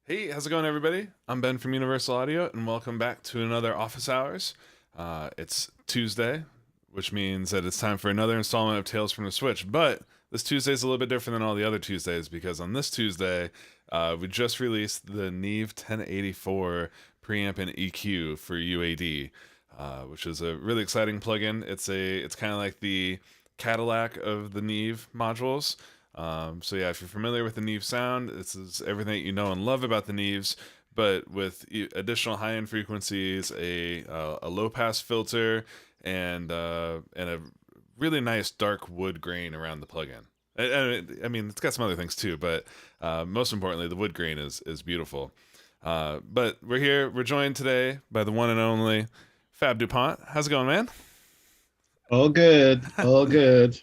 Hey, how's it going, everybody? I'm Ben from Universal Audio, and welcome back to another Office Hours. It's Tuesday, which means that it's time for another installment of Tales from the Switch. But this Tuesday is a little bit different than all the other Tuesdays because on this Tuesday, we just released the Neve 1084 preamp and EQ for UAD, which is a really exciting plugin. It's kind of like the Cadillac of the Neve modules. So yeah, if you're familiar with the Neve sound, this is everything that you know and love about the Neves, but with additional high-end frequencies, a low-pass filter, and a really nice dark wood grain around the plugin. I mean, it's got some other things too, but most importantly, the wood grain is beautiful. But we're here. We're joined today by the one and only Fab Dupont. How's it going, man? All good, all good.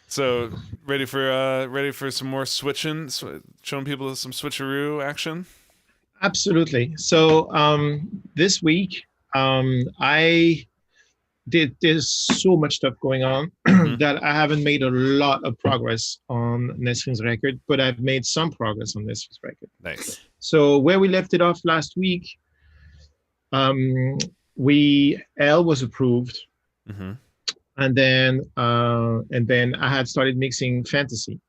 So ready for some more switching, showing people some switcheroo action. Absolutely. So this week, I did. There's so much stuff going on Hmm. that I haven't made a lot of progress on Nesrin's record, but I've made some progress on Nesrin's record. Nice. So where we left it off last week, um, we L was approved, Hmm. and then I had started mixing fantasy,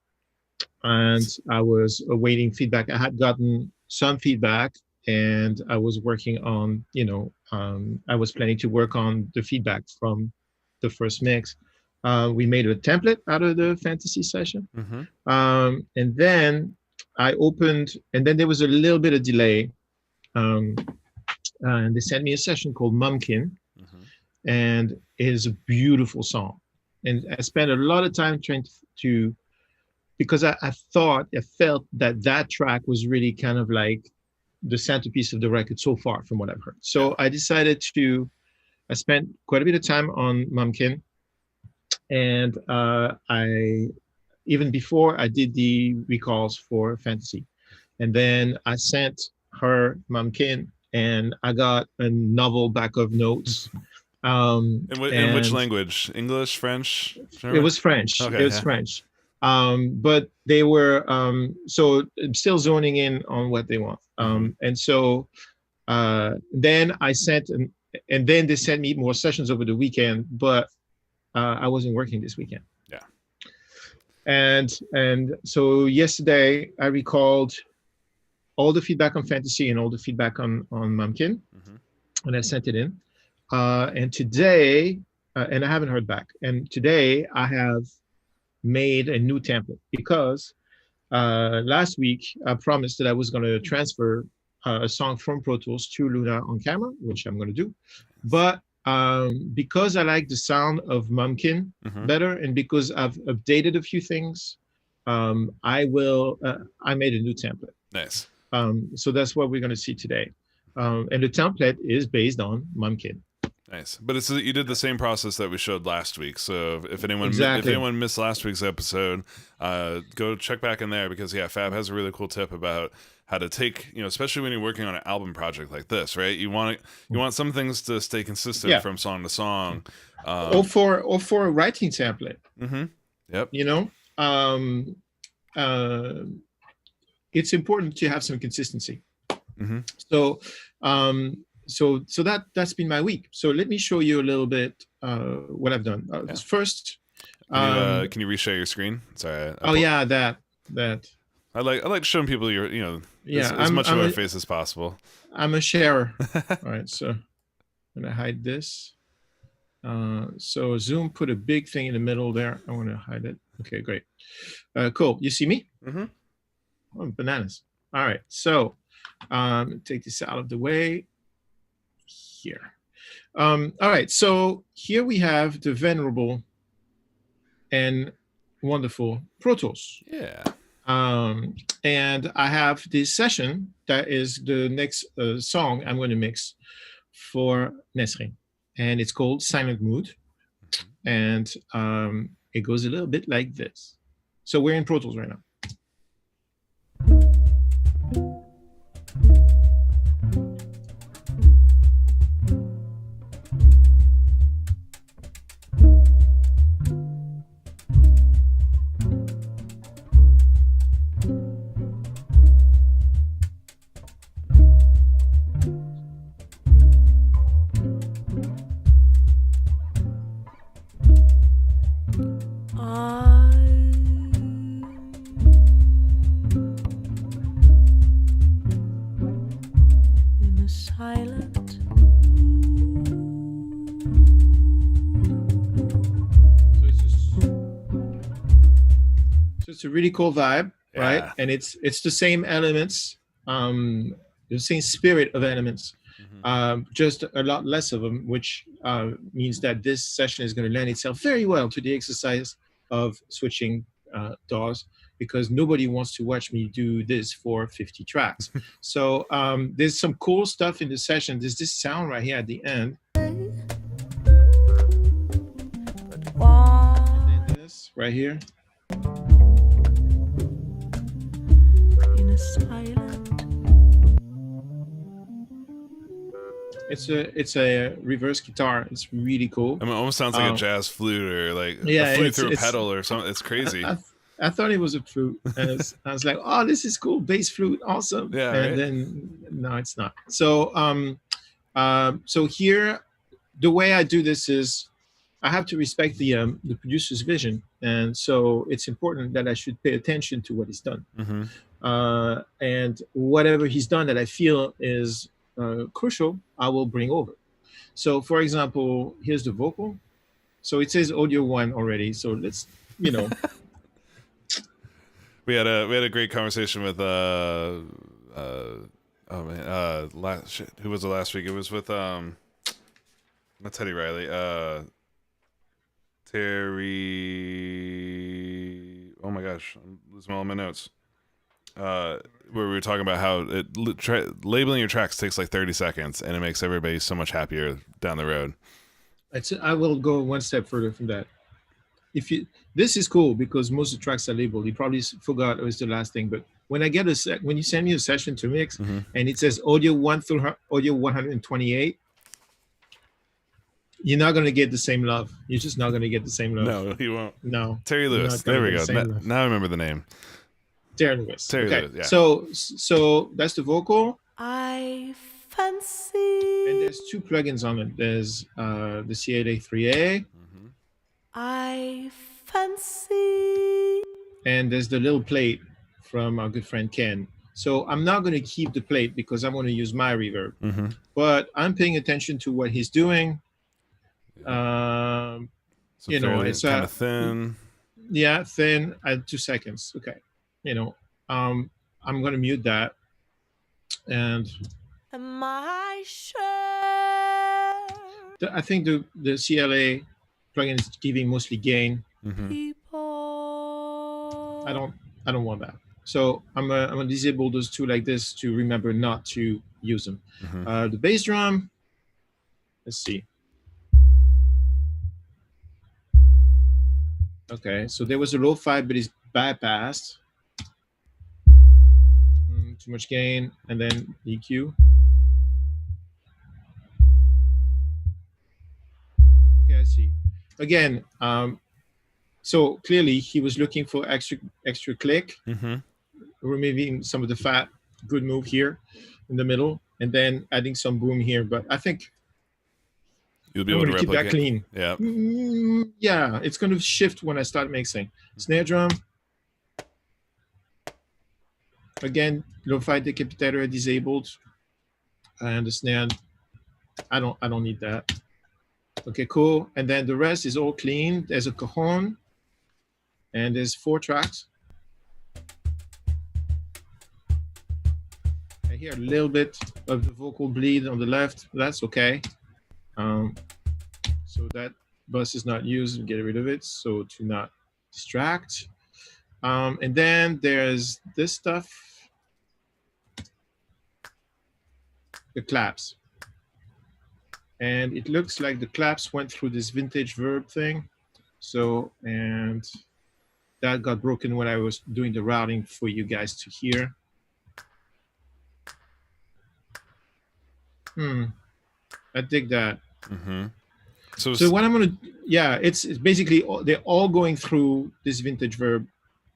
and I was awaiting feedback. I had gotten some feedback, and I was working on, I was planning to work on the feedback from the first mix. We made a template out of the fantasy session, Hmm. and then I opened, and then there was a little bit of delay, um, and they sent me a session called Mumkin, Hmm. and it is a beautiful song. And I spent a lot of time trying to because I felt that that track was really kind of like the centerpiece of the record so far from what I've heard. Yeah. So I spent quite a bit of time on Mumkin, and even before I did the recalls for Fantasy, and then I sent her Mumkin, and I got a novel back of notes. In which And language? English, French, it German? was French. It Okay. was Yeah. French. But they were so still zoning in on what they want. Hmm. And so then and then they sent me more sessions over the weekend, but I wasn't working this weekend. Yeah. And so yesterday I recalled all the feedback on Fantasy and all the feedback on Mumkin, Hmm. and I sent it in. And today, and I haven't heard back. And today I have made a new template because last week I promised that I was going to transfer a song from Pro Tools to Luna on camera, which I'm going to do. But because I like the sound of Mumkin Hmm. better, and because I've updated a few things, I made a new template. Nice. So that's what we're going to see today. And the template is based on Mumkin. Nice. But you did the same process that we showed last week. So if Exactly. anyone missed last week's episode, go check back in there because yeah, Fab has a really cool tip about how to take, especially when you're working on an album project like this, right? You want some things to stay consistent Yeah. from song to song. Or for a writing template, Hmm. Yep. you know, um, uh, it's important to have some consistency. Hmm. So, that's been my week. So let me show you a little bit what I've done. Yeah. First, Can you reshare your screen? Sorry. oh yeah, that. I like showing people your Yeah, as much of our face as possible. I'm a sharer. All right, so I'm gonna hide this. So Zoom put a big thing in the middle there. I want to hide it. Okay, great. Cool. You see me? Hmm. Oh, bananas. All right. So take this out of the way here. All right. So here we have the venerable and wonderful Pro Tools. Yeah. And I have this session that is the next song I'm going to mix for Nesrin. And it's called Silent Mood. And it goes a little bit like this. So we're in Pro Tools right now. it's a really cool vibe, right? Yeah. And it's the same elements, the same spirit of elements, just a lot less of them, which means that this session is going to lend itself very well to the exercise of switching DAWs, because nobody wants to watch me do this for 50 tracks. So there's some cool stuff in the session. There's this sound right here at the end. And then this right here. In a silent. It's a reverse guitar. It's really cool. I mean, it almost sounds like a jazz flute or like yeah, a flute through a pedal or something. It's crazy. I thought it was a flute, and I was like, "Oh, this is cool, bass flute, awesome!" Yeah, and right? then no, it's not. So, so here, the way I do this is, I have to respect the producer's vision, and so it's important that I should pay attention to what he's done, and whatever he's done that I feel is crucial, I will bring over. So, for example, here's the vocal. So it says audio 1 already. So let's, We had a great conversation with oh man, who was it last week? It was with not Teddy Riley, Terry. Oh my gosh, I'm losing all my notes. Where we were talking about how labeling your tracks takes like 30 seconds, and it makes everybody so much happier down the road. I will go one step further from that. This is cool because most of the tracks are labeled. You probably forgot it was the last thing, but when I get when you send me a session to mix and it says audio 1 through audio 128, you're not going to get the same love. You're just not going to get the same love. No, you won't. No. Terry Lewis. There we go. Now I remember the name. Terry Lewis. Terry Lewis, yeah. So that's the vocal. I fancy. And there's two plugins on it. There's the CLA 3A. I fancy. And there's the little plate from our good friend Ken. So I'm not going to keep the plate because I'm going to use my reverb. But I'm paying attention to what he's doing. So it's kind of thin. Yeah, thin at 2 seconds. Okay. I'm going to mute that. And am I sure? I think the CLA plugin is giving mostly gain. People. I don't want that. So I'm gonna disable those two like this to remember not to use them. The bass drum. Let's see. Okay, so there was a lo-fi, but it's bypassed. Too much gain, and then EQ. Okay, I see. Again, so clearly he was looking for extra click, removing some of the fat. Good move here in the middle, and then adding some boom here. But I think you'll be able to keep that clean. Yeah. Yeah, it's going to shift when I start mixing. Snare drum. Again, lo-fi decapitator disabled, and the snare. I don't need that. Okay, cool. And then the rest is all clean. There's a cajon, and there's 4 tracks. I hear a little bit of the vocal bleed on the left. That's okay. So that bus is not used. Get rid of it so to not distract. And then there's this stuff. The claps. And it looks like the claps went through this vintage verb thing. So, and that got broken when I was doing the routing for you guys to hear. I dig that. So what I'm gonna, it's basically, they're all going through this vintage verb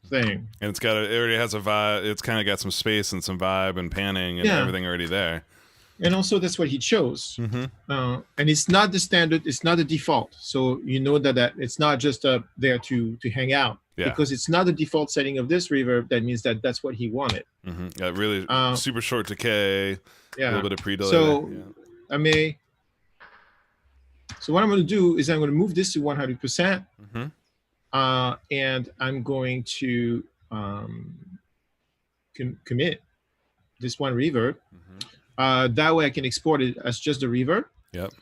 thing. And it already has a vibe. It's kind of got some space and some vibe and panning and everything already there. And also that's what he chose. And it's not the standard, it's not the default. So you know that it's not just there to hang out. Because it's not the default setting of this reverb. That means that that's what he wanted. Yeah, really super short decay, a little bit of pre-delay. So so what I'm going to do is I'm going to move this to 100%. And I'm going to commit this one reverb. Mm-hmm. That way I can export it as just the reverb. Yep.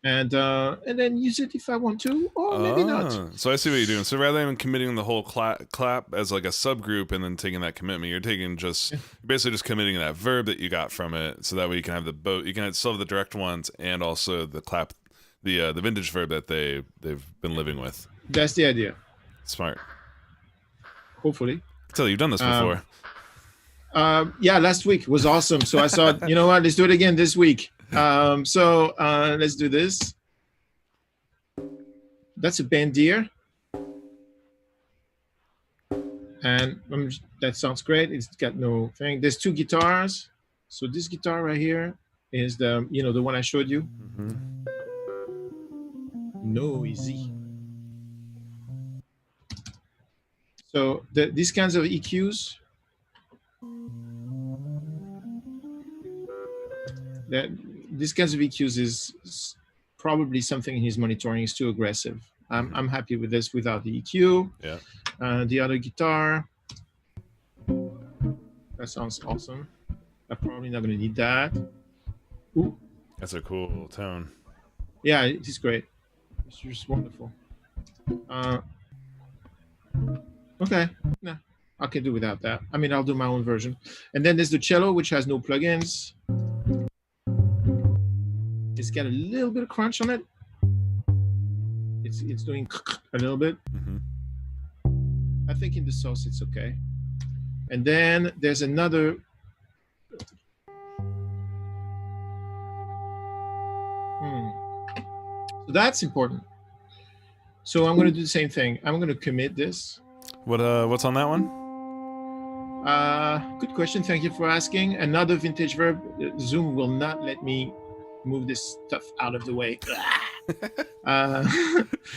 And then use it if I want to, or maybe not. So I see what you're doing. So rather than committing the whole clap as like a subgroup and then taking that commitment, you're taking just basically just committing that verb that you got from it, so that way you can have the both. You can still have the direct ones and also the clap, the vintage verb that they've been living with. That's the idea. Smart. Hopefully. Tell you've done this before. Yeah, last week was awesome. So I thought, you know what, let's do it again this week. So let's do this. That's a bandier. And that sounds great. It's got no thing. There's two guitars. So this guitar right here is the one I showed you. Mm-hmm. Noisy. So these kinds of EQs, these kinds of EQs is probably something in his monitoring is too aggressive. I'm happy with this without the EQ. Yeah. The other guitar, that sounds awesome. I'm probably not going to need that. Ooh. That's a cool tone. Yeah, it is great. It's just wonderful. Okay, nah, I can do without that. I mean, I'll do my own version. And then there's the cello, which has no plugins. It's got a little bit of crunch on it. It's doing a little bit. Mm-hmm. I think in the sauce it's okay. And then there's another. So that's important. So I'm going to do the same thing. I'm going to commit this. What's on that one? Good question. Thank you for asking. Another vintage verb. Zoom will not let me move this stuff out of the way.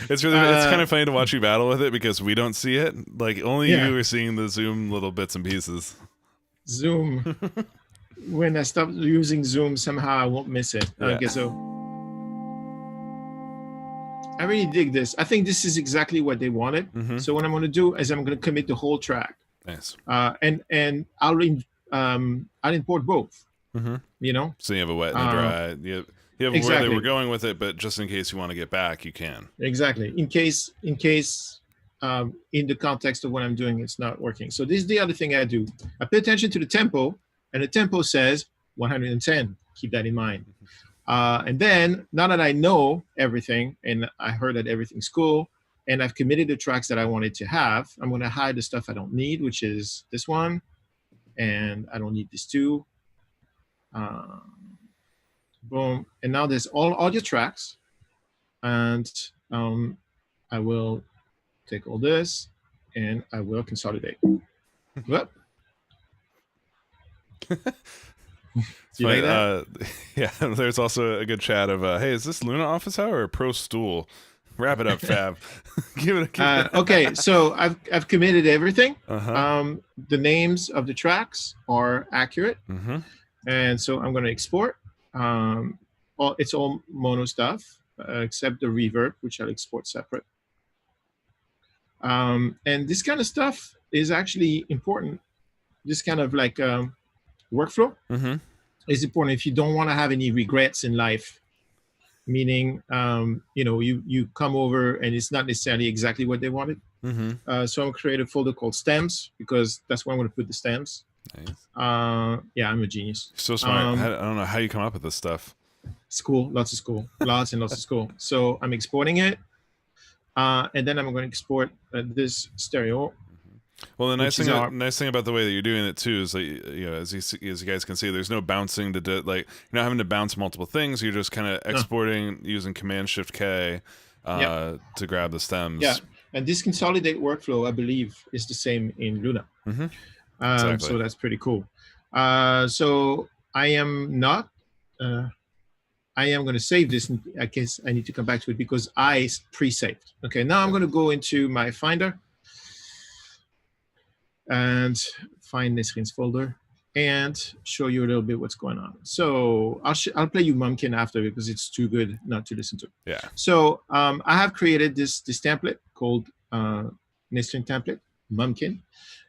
It's kind of funny to watch you battle with it because we don't see it. Like only you are seeing the Zoom little bits and pieces. Zoom. When I stop using Zoom, somehow I won't miss it. Yeah. I guess so. I really dig this. I think this is exactly what they wanted. Mm-hmm. So what I'm going to do is I'm going to commit the whole track. Nice. And I'll import both. Mm-hmm. You know. So you have a wet and a dry. You have exactly. where they were going with it, but just in case you want to get back, you can. Exactly. In case in the context of what I'm doing, it's not working. So this is the other thing I do. I pay attention to the tempo, and the tempo says 110. Keep that in mind. And then now that I know everything and I heard that everything's cool and I've committed the tracks that I wanted to have, I'm going to hide the stuff I don't need, which is this one. And I don't need this too. Boom. And now there's all audio tracks. And I will take all this and I will consolidate. Whoop. You like that? Yeah, there's also a good chat of, hey, is this Luna Office Hour or Pro Stool? Wrap it up, Fab. Give it okay, so I've committed everything. Uh-huh. The names of the tracks are accurate. Mm-hmm. And so I'm going to export. It's all mono stuff, except the reverb, which I'll export separate. And this kind of stuff is actually important. This kind of like workflow is important if you don't want to have any regrets in life. Meaning, you come over and it's not necessarily exactly what they wanted. Mm-hmm. So I'm going to create a folder called stems because that's where I'm going to put the stems. Nice. Yeah, I'm a genius. So smart. I don't know how you come up with this stuff. School, lots of school, lots and lots of school. So I'm exporting it. And then I'm going to export this stereo. Well, the nice thing about the way that you're doing it too is that as you guys can see, there's no bouncing to you're not having to bounce multiple things. You're just kind of exporting using Command Shift K to grab the stems. Yeah, and this consolidate workflow, I believe, is the same in Luna. Mm-hmm. Exactly. So that's pretty cool. So I am not. I am going to save this. I guess I need to come back to it because I pre-saved. Okay, now I'm going to go into my Finder and find Nesrin's folder and show you a little bit what's going on. So I'll play you Mumkin after because it's too good not to listen to. Yeah. So I have created this template called Nesrin template, Mumkin.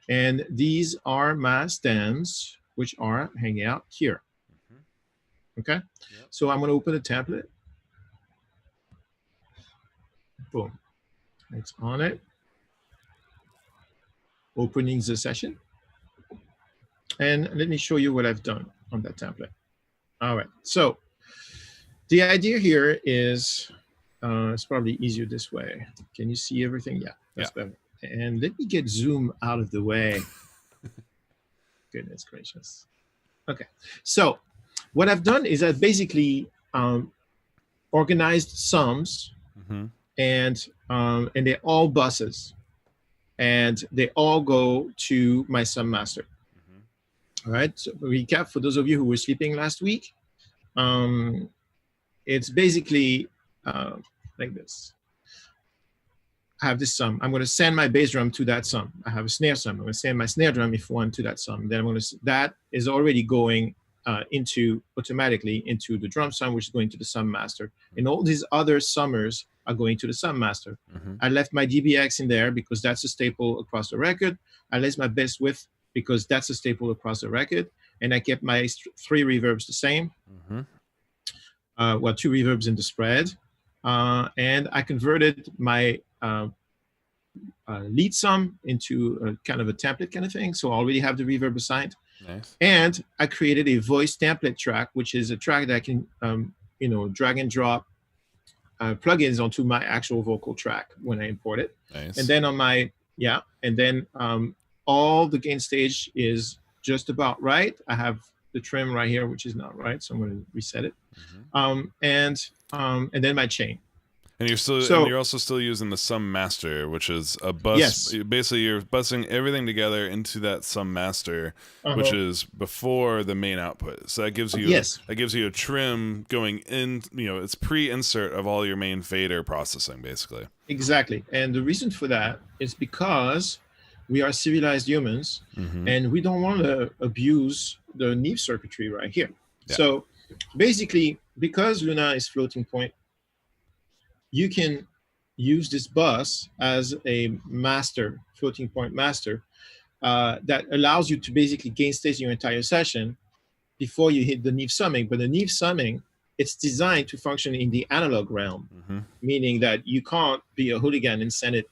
And these are my stems, which are hanging out here. Okay. Yep. So I'm going to open the template. Boom. It's on it. Opening the session. And let me show you what I've done on that template. All right. So the idea here is, it's probably easier this way. Can you see everything? Yeah, that's better. And let me get Zoom out of the way. Goodness gracious. Okay. So what I've done is I've basically organized sums, and they're all buses, and they all go to my sum master. All right. So recap for those of you who were sleeping last week. It's basically like this. I have this sum. I'm going to send my bass drum to that sum. I have a snare sum. I'm going to send my snare drum F1 to that sum. Then I'm going to, that is already going automatically into the drum sum, which is going to the sum master. And all these other summers are going to the sum master. I left my DBX in there because that's a staple across the record. I left my bass width because that's a staple across the record. And I kept my 3 reverbs the same. Well, 2 reverbs in the spread. And I converted my lead sum into a kind of a template kind of thing. So I already have the reverb assigned. Nice. And I created a voice template track, which is a track that I can, drag and drop plugins onto my actual vocal track when I import it. Nice. And then on my, all the gain stage is just about right. I have the trim right here, which is not right. So I'm going to reset it. And then my chain. And you're also still using the sum master, which is a bus. Yes. Basically, you're busing everything together into that sum master, which is before the main output. So that gives you a trim going in. It's pre-insert of all your main fader processing, basically. Exactly. And the reason for that is because we are civilized humans, and we don't want to abuse the Neve circuitry right here. Yeah. So basically, because Luna is floating point, you can use this bus as a master, floating point master, that allows you to basically gain stage your entire session before you hit the Neve summing. But the Neve summing, it's designed to function in the analog realm, meaning that you can't be a hooligan and send it,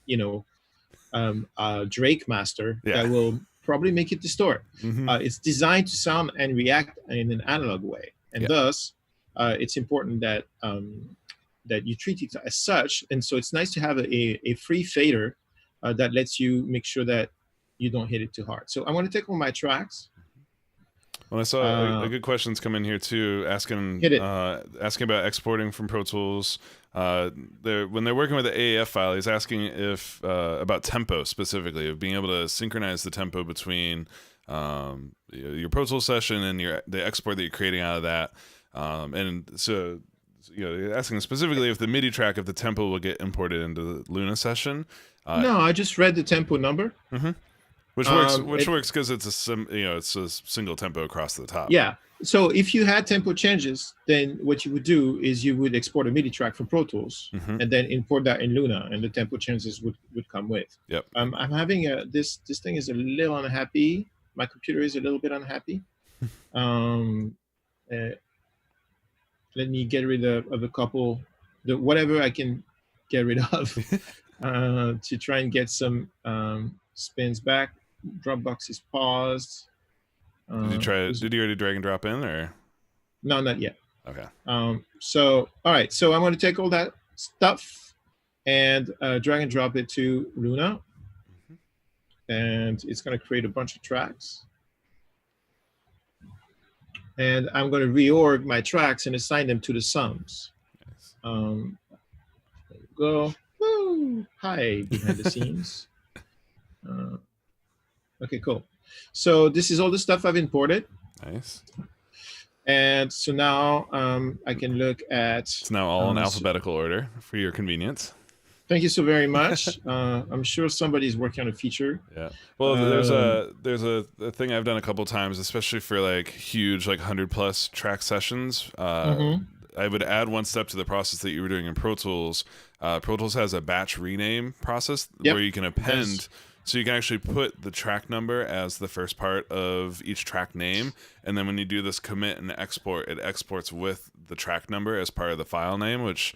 a Drake master that will probably make it distort. It's designed to sound and react in an analog way. And thus, it's important that that you treat it as such. And so it's nice to have a free fader that lets you make sure that you don't hit it too hard. So I want to take all my tracks. Well, I saw a good questions come in here too, asking about exporting from Pro Tools. When they're working with the AAF file, he's asking if about tempo specifically, of being able to synchronize the tempo between your Pro Tools session and the export that you're creating out of that. And so, you're asking specifically if the MIDI track of the tempo will get imported into the Luna session. No, I just read the tempo number. Which works because it's a single tempo across the top. Yeah. So if you had tempo changes, then what you would do is you would export a MIDI track from Pro Tools and then import that in Luna, and the tempo changes would come with. Yep. I'm having this thing is a little unhappy. My computer is a little bit unhappy. Let me get rid of a couple, whatever I can get rid of to try and get some spins back. Dropbox is paused. Did you already drag and drop in, or? No, not yet. Okay. So, all right. So I'm going to take all that stuff and drag and drop it to Luna. And it's going to create a bunch of tracks. And I'm going to reorg my tracks and assign them to the sums. Nice. There we go. Woo! Hi, behind the scenes. Okay, cool. So this is all the stuff I've imported. Nice. And so now I can look at... It's now all in alphabetical order for your convenience. Thank you so very much. I'm sure somebody's working on a feature. Yeah. Well, there's a thing I've done a couple times, especially for like huge, like 100+ track sessions. I would add one step to the process that you were doing in Pro Tools. Pro Tools has a batch rename process where you can append So you can actually put the track number as the first part of each track name, and then when you do this commit and export, it exports with the track number as part of the file name, which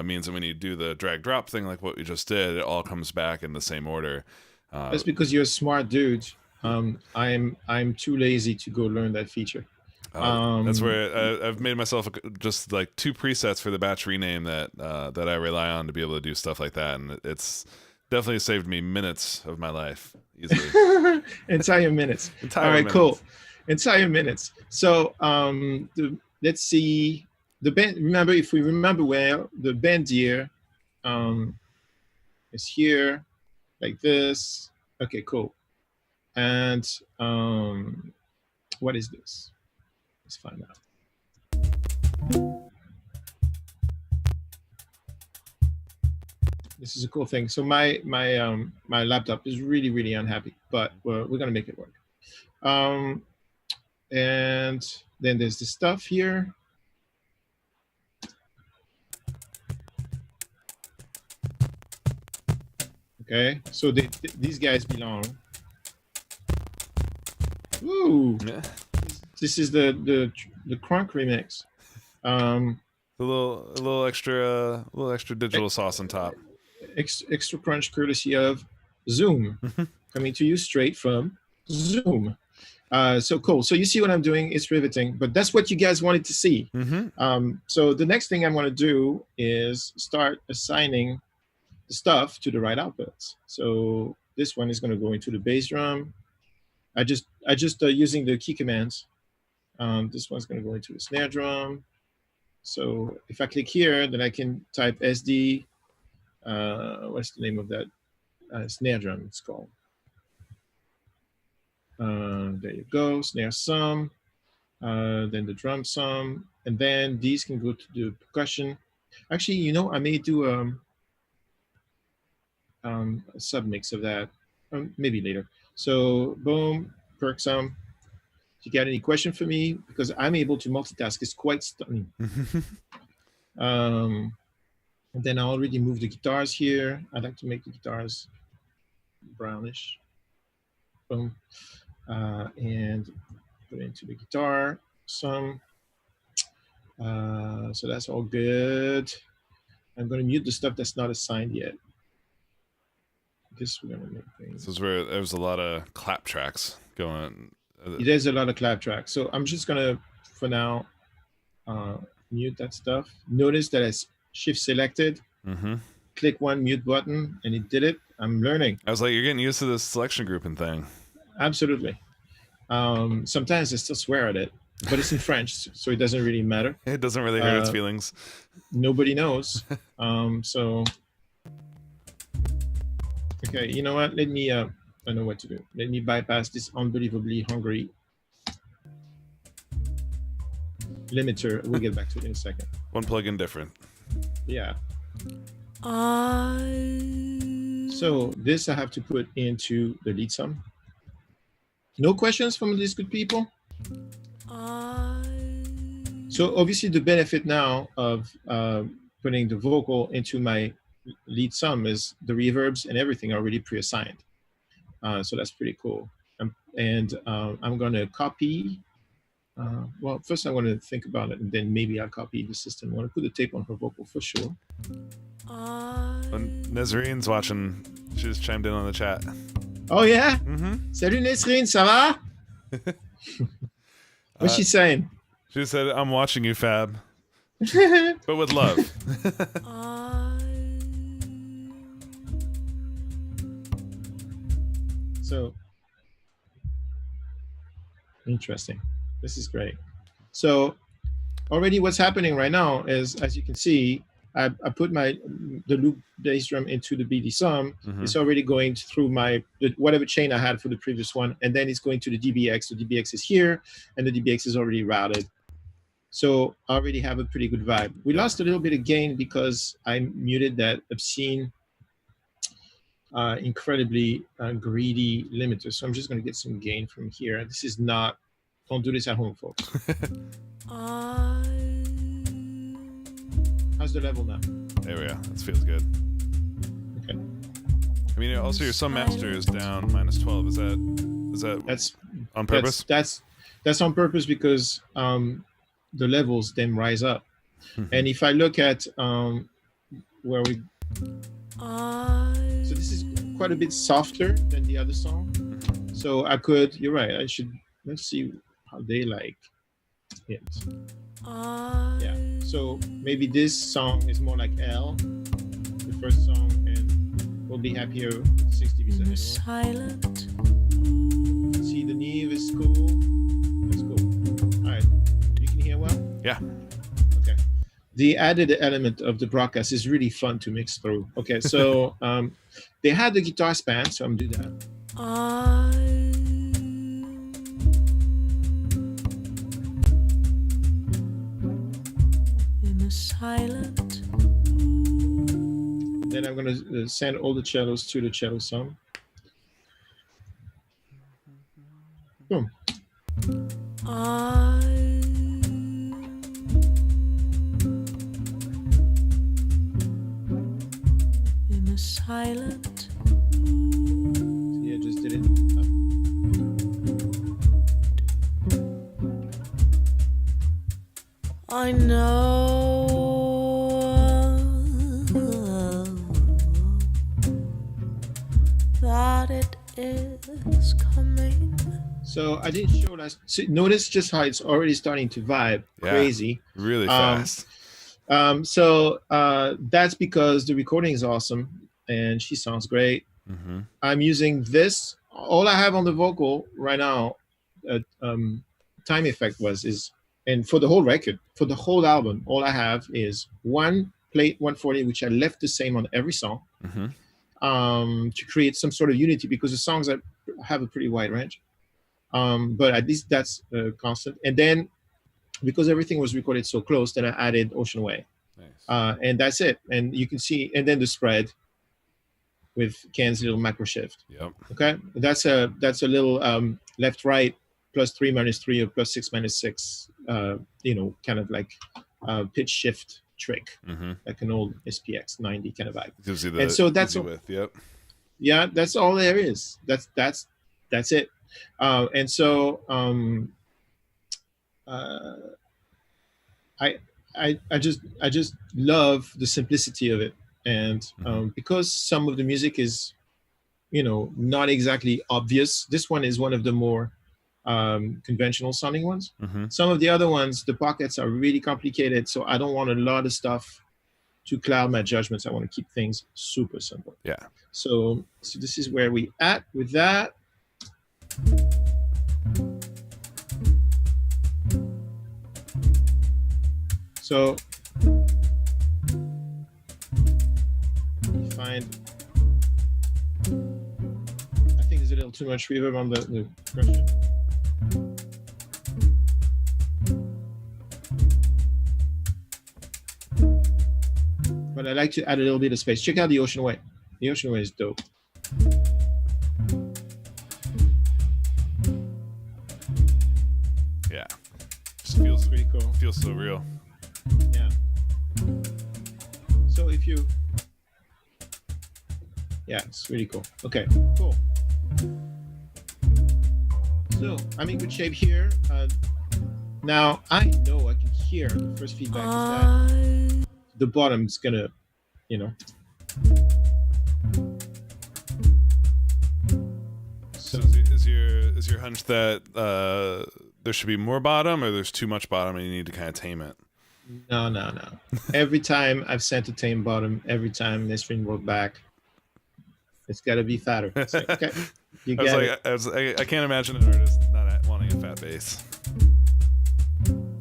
means that when you do the drag drop thing like what we just did, it all comes back in the same order. That's because you're a smart dude. I'm too lazy to go learn that feature. That's where I've made myself just like 2 presets for the batch rename that I rely on to be able to do stuff like that, and it's definitely saved me minutes of my life easily. Entire minutes. All right, minutes. cool. Entire minutes. So let's see the band. Remember, if we remember well, the bandier is here, like this. Okay, cool. And what is this? Let's find out. This is a cool thing. So my laptop is really unhappy, but we're gonna make it work. And then there's the stuff here. Okay, so these guys belong. Ooh, Yeah. this is the crunk remix. A little extra digital sauce on top. Extra crunch courtesy of Zoom, coming to you straight from Zoom. So cool. So you see what I'm doing? It's riveting, but that's what you guys wanted to see. So the next thing I want to do is start assigning the stuff to the right outputs. So this one is going to go into the bass drum. I just using the key commands. This one's going to go into the snare drum. So if I click here, then I can type SD. What's the name of that snare drum? It's called. There you go, snare sum, then the drum sum, and then these can go to the percussion. Actually, you know, I may do a submix of that, maybe later. So boom, perc sum. If you got any question for me, because I'm able to multitask, it's quite stunning. And then I already moved the guitars here. I like to make the guitars brownish. Boom. And put it into the guitar some. So that's all good. I'm going to mute the stuff that's not assigned yet. This we're going to make things. This is where there's a lot of clap tracks going. There's a lot of clap tracks. So I'm just going to, for now, mute that stuff. Notice that I shift selected, click one mute button, and it did it. I'm learning. I was like, you're getting used to this selection grouping thing. Absolutely. Sometimes I still swear at it, but it's in French, so it doesn't really matter. It doesn't really hurt its feelings. Nobody knows. So, okay, you know what? Let me, I know what to do. Let me bypass this unbelievably hungry limiter. We'll get back to it in a second. One plugin different. Yeah. So this I have to put into the lead sum. No questions from these good people? So obviously the benefit now of putting the vocal into my lead sum is the reverbs and everything are already pre-assigned. So that's pretty cool. I'm gonna copy, well, first I want to think about it and then maybe I'll copy the system. I want to put the tape on her vocal for sure. When Nezrine's watching, she just chimed in on the chat. Oh yeah? Salut Nesrine, ça va? What's she saying? She said, I'm watching you, Fab. But with love. So, interesting. This is great. So, already what's happening right now is, as you can see, I put the loop bass drum into the BD sum. It's already going through whatever chain I had for the previous one, and then it's going to the DBX. The DBX is here, and the DBX is already routed. So I already have a pretty good vibe. We lost a little bit of gain because I muted that obscene, incredibly greedy limiter. So I'm just going to get some gain from here. This is not, don't do this at home, folks. How's the level now? There we go. This feels good. Okay. I mean, also your sum master is down -12. Is that That's on purpose? that's on purpose because the levels then rise up. And if I look at where we, so this is quite a bit softer than the other song. So I could, you're right. I should, let's see how they like it. Yeah. So maybe this song is more like L, the first song, and we'll be happier with 6 dBs ahead. Silent. See, the Neve is cool. That's cool. All right. You can hear well? Yeah. Okay. The added element of the broadcast is really fun to mix through. Okay. So they had the guitar span, so I'm going to do that. In a silent. Then I'm going to send all the cellos to the cello sum. Boom. In a silent. Yeah, just did it. I know that it is coming. So I didn't show that. So notice just how it's already starting to vibe. Yeah. Crazy. Really fast. So that's because the recording is awesome and she sounds great. Mm-hmm. I'm using this. All I have on the vocal right now, time effect and for the whole record, for the whole album, all I have is one plate 140, which I left the same on every song, to create some sort of unity because the songs have a pretty wide range. But at least that's constant. And then because everything was recorded so close, then I added Ocean Way. Nice. And that's it. And you can see, and then the spread with Ken's little macro shift. Yep. Okay, that's a little left right +3 -3 or +6 -6. Kind of like pitch shift trick, like an old SPX 90 kind of vibe. Gives you and so that's with. Yep. Yeah, that's all there is. That's it. And so I just love the simplicity of it, and because some of the music is, not exactly obvious. This one is one of the more conventional sounding ones. Some of the other ones, the pockets are really complicated, so I don't want a lot of stuff to cloud my judgments. I want to keep things super simple. Yeah. So this is where we at with that. So you find, I think there's a little too much reverb on the compression. But I like to add a little bit of space. Check out the Ocean Way. The Ocean Way is dope. Yeah. Just feels pretty cool. Feels so real. Yeah. So if you, yeah, it's really cool. Okay, cool. So I'm in good shape here. Now I know I can hear the first feedback is that the bottom's gonna, So is your hunch that there should be more bottom, or there's too much bottom and you need to kind of tame it? No. Every time I've sent a tame bottom, every time Nisrin wrote back, it's got to be fatter. It's like, okay, you get it. I can't imagine an artist not wanting a fat bass.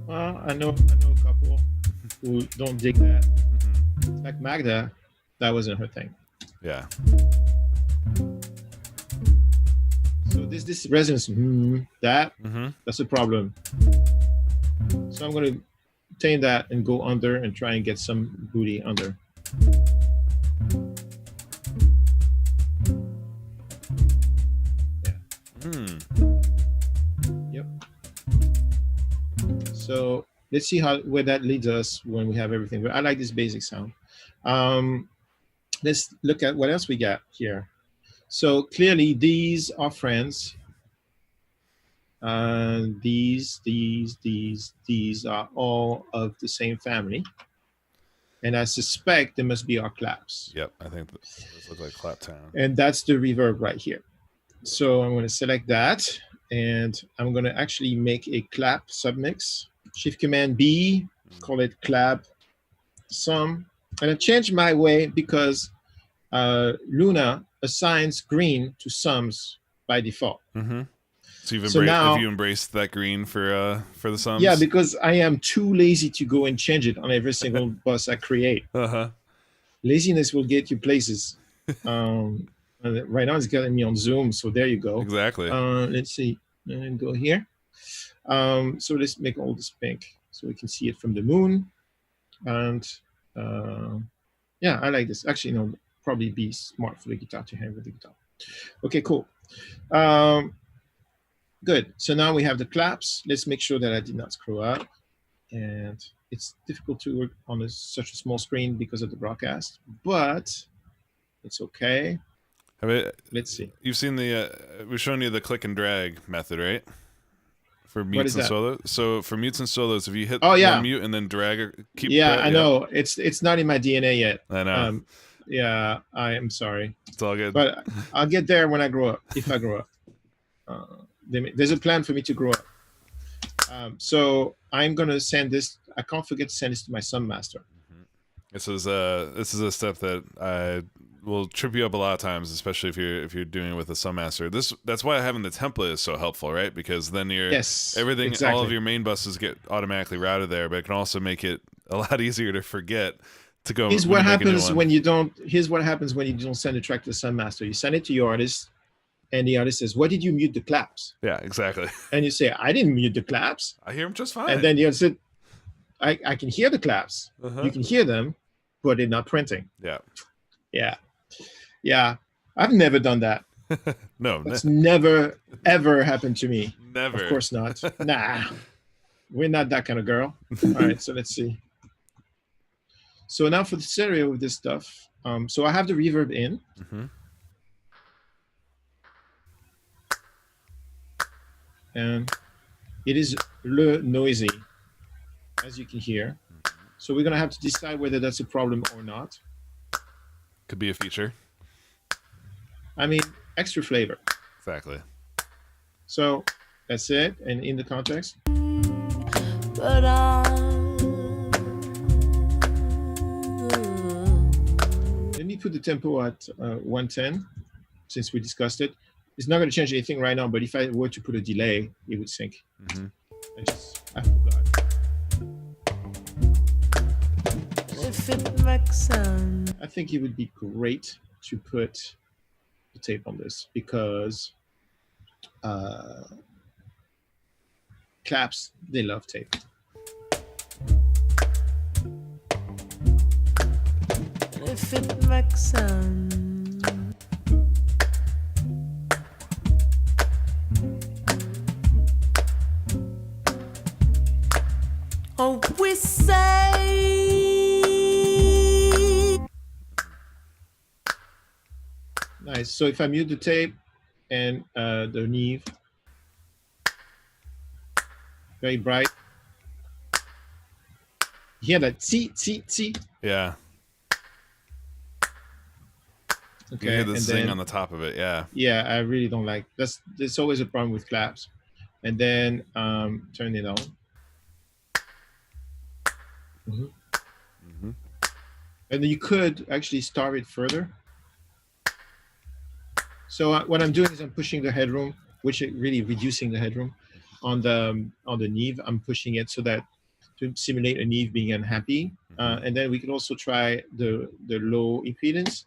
Well, I know a couple who don't dig that. Like Magda, that wasn't her thing. Yeah. So this resonance, that's a problem. So I'm going to tame that and go under and try and get some booty under. Yeah. Yep. So let's see where that leads us when we have everything. But I like this basic sound. Let's look at what else we got here. So clearly these are friends. These are all of the same family. And I suspect they must be our claps. Yep, I think those look like clap town. And that's the reverb right here. So I'm going to select that, and I'm going to actually make a clap submix. Shift Command B, call it clap sum. And I changed my way because Luna assigns green to sums by default. Mm-hmm. So So now- have you embraced that green for the sums? Yeah, because I am too lazy to go and change it on every single bus I create. Uh-huh. Laziness will get you places. Right now it's getting me on Zoom, so there you go. Exactly. Let's see, and go here. So let's make all this pink so we can see it from the moon. And yeah, I like this. Actually, no, probably be smart for the guitar to hang with the guitar. Okay, cool. Good. So now we have the claps. Let's make sure that I did not screw up. And it's difficult to work on such a small screen because of the broadcast, but it's okay. Let's see. You've seen we've shown you the click and drag method, right? For What mutes is and that? solos. So for mutes and solos, if you hit Oh, yeah. one mute and then drag or keep. Yeah, I know. It's not in my DNA yet. I know. Yeah, I am sorry. It's all good. But I'll get there when I grow up, if I grow up. There's a plan for me to grow up. So I'm going to send this. I can't forget to send this to my Sun Master. This is a step that I will trip you up a lot of times, especially if you're doing it with a Sun Master. That's why having the template is so helpful, right? Because then everything, exactly. all of your main buses get automatically routed there, but it can also make it a lot easier to forget to go. Here's what happens when you don't. Here's what happens when you don't send a track to the Sun Master. You send it to your artist, and the artist says, "What did you mute the claps?" Yeah, exactly. And you say, "I didn't mute the claps." I hear them just fine. And then the artist said, I can hear the claps. Uh-huh. You can hear them, but they're not printing. Yeah. Yeah. I've never done that. No, That's never, ever happened to me. never. Of course not. Nah. We're not that kind of girl. All right, so let's see. So now for the stereo of this stuff. So I have the reverb in. Mm-hmm. And it is le noisy, as you can hear. So we're gonna have to decide whether that's a problem or not. Could be a feature. I mean, extra flavor. Exactly. So that's it, and in the context. But Let me put the tempo at 110, since we discussed it. It's not going to change anything right now, but if I were to put a delay, it would sync. Mm-hmm. I forgot. if it makes sense. I think it would be great to put the tape on this because claps, they love tape. If it makes sense. Oh, we say. Nice. So if I mute the tape and the Neve, very bright. You hear that tee. Yeah. Okay. You hear the and zing then, on the top of it. Yeah. yeah, I really don't like there's always a problem with claps. And then turn it on. Mm-hmm. Mm-hmm. And then you could actually starve it further. So what I'm doing is I'm pushing the headroom, which is really reducing the headroom on the Neve. I'm pushing it so that to simulate a Neve being unhappy. And then we can also try the low impedance.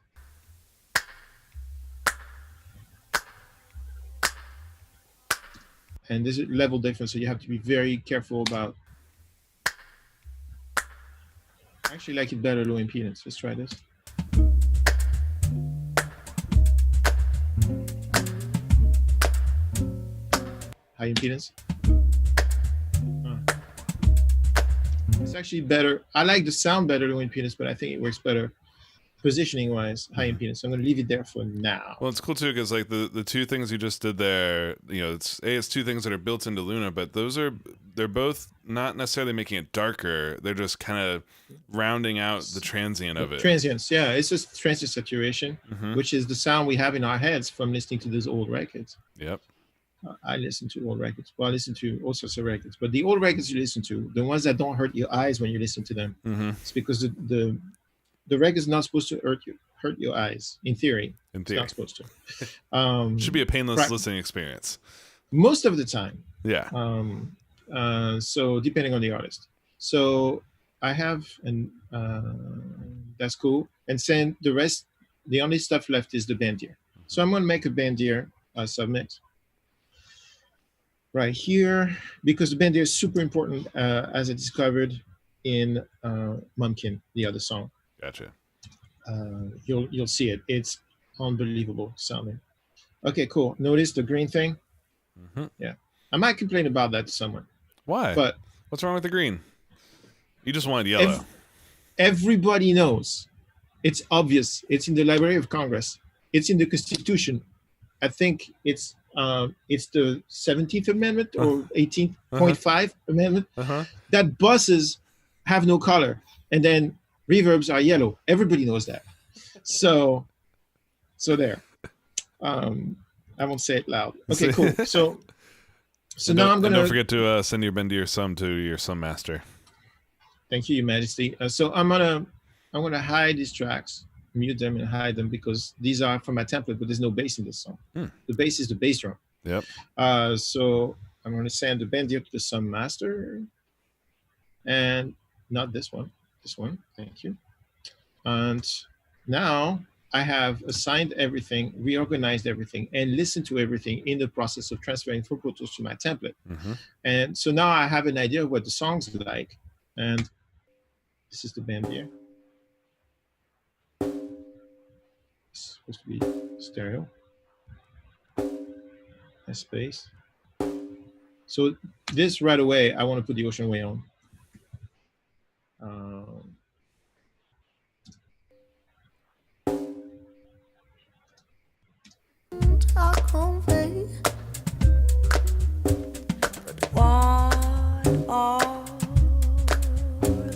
And there's a level difference, so you have to be very careful about. I actually like it better low impedance. Let's try this. High impedance. It's actually better. I like the sound better low impedance, but I think it works better positioning wise, high impedance. So I'm going to leave it there for now. Well, it's cool too because like the two things you just did there, it's two things that are built into Luna, but they're both not necessarily making it darker. They're just kind of rounding out the transient of it. Transients, yeah, it's just transient saturation, which is the sound we have in our heads from listening to those old records. Yep. I listen to old records. Well, I listen to all sorts of records, but the old records you listen to, the ones that don't hurt your eyes when you listen to them, it's because the record's not supposed to hurt your eyes. In theory, it's not supposed to. Should be a painless listening experience. Most of the time. Yeah. So depending on the artist. So I have, and that's cool. And then the rest, the only stuff left is the bandier. So I'm going to make a bandier submix right here, because the bandier is super important, as I discovered in Mumkin, the other song. Gotcha. You'll see it. It's unbelievable sounding. Okay, cool. Notice the green thing? Yeah. I might complain about that to someone. Why? But what's wrong with the green? You just wanted yellow. Everybody knows. It's obvious. It's in the Library of Congress. It's in the Constitution. I think it's the 17th Amendment or 18.5 Amendment that buses have no color, and then reverbs are yellow. Everybody knows that. So there. I won't say it loud. Okay, cool. So now I'm gonna. Don't forget to send your bendier sum to your sum master. Thank you, Your Majesty. So I'm gonna hide these tracks, mute them, and hide them because these are from my template, but there's no bass in this song. The bass is the bass drum. Yep. So I'm gonna send the bendier to the sum master, and not this one. This one. Thank you. And now I have assigned everything, reorganized everything, and listened to everything in the process of transferring from Pro Tools to my template. And so now I have an idea of what the songs are like. And this is the bandier. It's supposed to be stereo. A space. So this right away, I want to put the Ocean Way on. Talk home, babe. But what are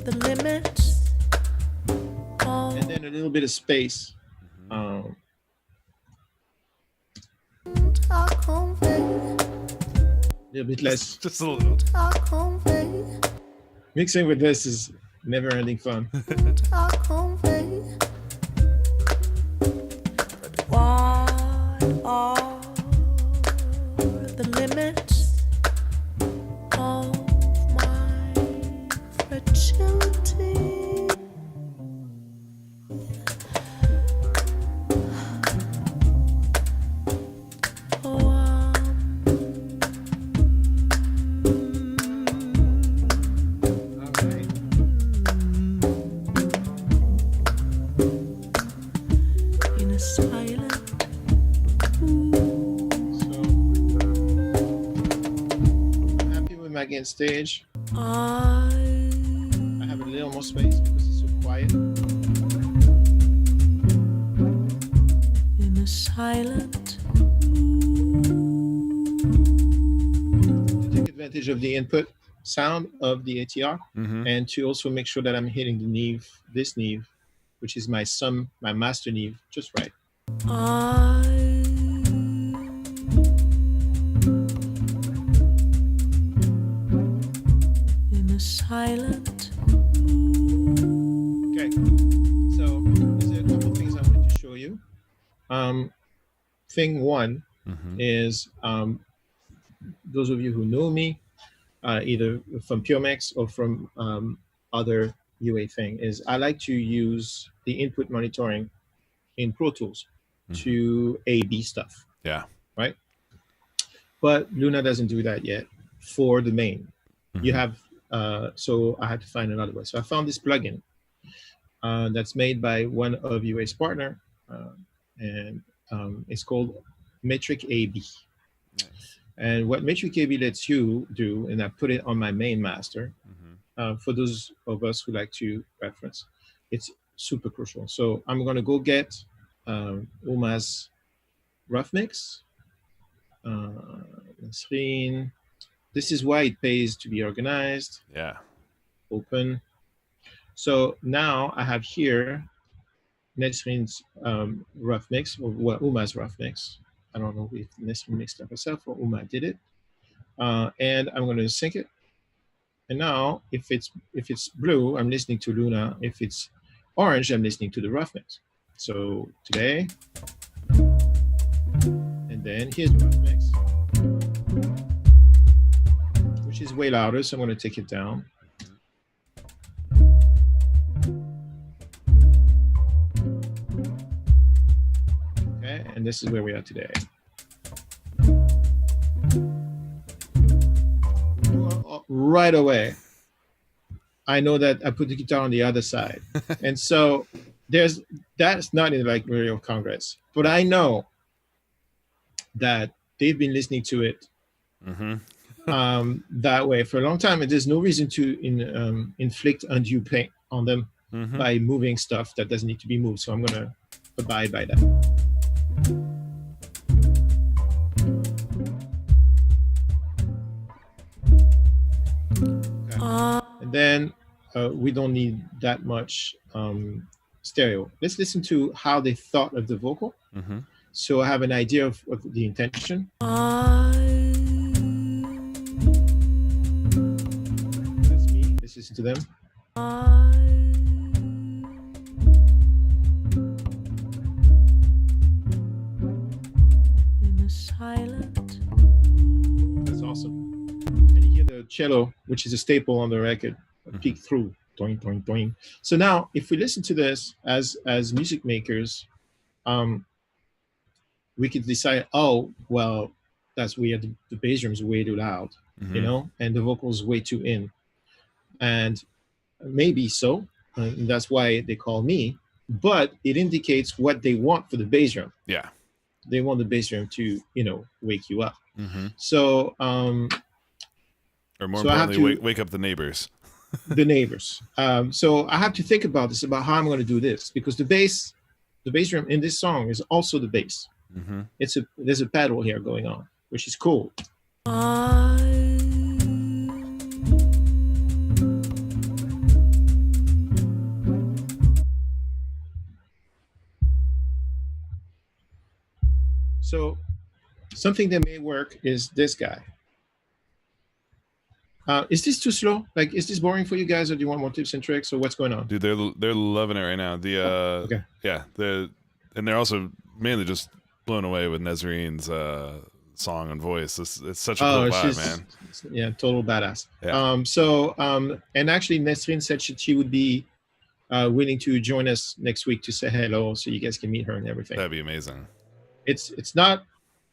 the limits? And then a little bit of space. Talk home, babe. A little bit less. Just a little. Talk home, babe. Mixing with this is never-ending fun. Talk home, babe. But what are the limits of my fragility? Again, stage. I have a little more space because it's so quiet. In a silent to take advantage of the input sound of the ATR, and to also make sure that I'm hitting the neve, this neve, which is my master neve, just right. Silent. Okay, so there's a couple things I wanted to show you. Thing one is those of you who know me, either from PureMix or from other UA thing, is I like to use the input monitoring in Pro Tools to A/B stuff. Yeah. Right. But Luna doesn't do that yet for the main. You have. So I had to find another way. So I found this plugin that's made by one of UA's partner, and it's called Metric AB. Nice. And what Metric AB lets you do, and I put it on my main master, for those of us who like to reference, it's super crucial. So I'm gonna go get Uma's rough mix. Screen. This is why it pays to be organized. Yeah. Open. So now I have here Nesrin's rough mix, or well, Uma's rough mix. I don't know if Nesrin mixed it herself or Uma did it. And I'm going to sync it. And now, if it's blue, I'm listening to Luna. If it's orange, I'm listening to the rough mix. So today, and then here's the rough mix, which is way louder. So I'm going to take it down. Okay, and this is where we are today. Right away, I know that I put the guitar on the other side. And so that's not in like Radio Congress, but I know that they've been listening to it that way for a long time. And there's no reason to inflict undue pain on them by moving stuff that doesn't need to be moved. So I'm going to abide by that. And then we don't need that much stereo. Let's listen to how they thought of the vocal. So I have an idea of the intention. That's me. Let's listen to them. That's awesome. And you hear the cello, which is a staple on the record, peek through, doing, doing, doing. So now, if we listen to this as music makers, we could decide, oh, well, that's weird. The bass drum's way too loud, you know, and the vocals way too in. And maybe so, and that's why they call me. But it indicates what they want for the bass drum. Yeah. They want the bass drum to, you know, wake you up. So, or more importantly, wake up the neighbors. The neighbors. So I have to think about this, about how I'm going to do this, because the bass drum in this song is also the bass. There's a pedal here going on, which is cool. So something that may work is this guy. Is this too slow? Like, is this boring for you guys, or do you want more tips and tricks, or what's going on? Dude, they're loving it right now. Okay. Yeah, and they're also mainly just blown away with Nesrin's song and voice. It's such a cool vibe, man. Yeah, total badass. Yeah. And actually Nesrin said she would be willing to join us next week to say hello, so you guys can meet her and everything. That'd be amazing. It's not,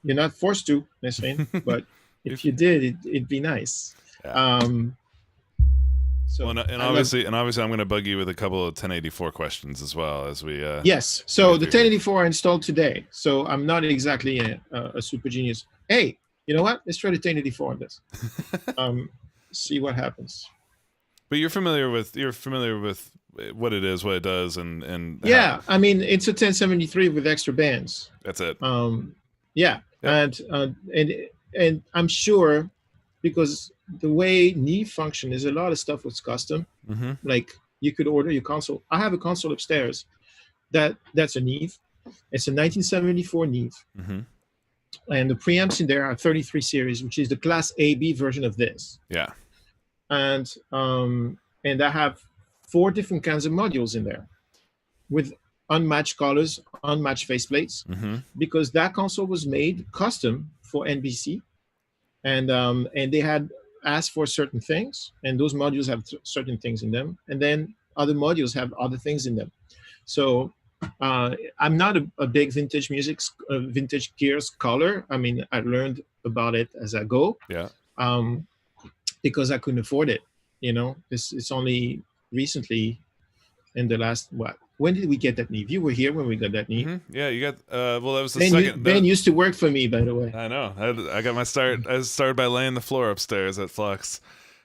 you're not forced to, Nesrin, but if you did, it'd be nice. Yeah. So well, and obviously I'm going to bug you with a couple of 1084 questions as well as we. Yes. So the 1084 I installed today. So I'm not exactly a super genius. Hey, you know what? Let's try the 1084 on this. See what happens. But you're familiar with what it is, what it does, and yeah. I mean, it's a 1073 with extra bands. That's it. Yeah. Yep. And I'm sure, because the way Neve function is, a lot of stuff was custom. Like, you could order your console. I have a console upstairs that's a Neve. It's a 1974 Neve. And the preamps in there are 33 series, which is the class AB version of this. Yeah. And I have 4 different kinds of modules in there with unmatched colors, unmatched faceplates, because that console was made custom for NBC. And they had asked for certain things, and those modules have certain things in them, and then other modules have other things in them. So I'm not a big vintage gear scholar. I mean, I learned about it as I go. Yeah. Because I couldn't afford it. You know, it's only recently, in the last when did we get that Neve? You were here when we got that Neve. Yeah, you got. Well, that was the Ben, second. Ben used to work for me, by the way. I know. I got my start. I started by laying the floor upstairs at Flux.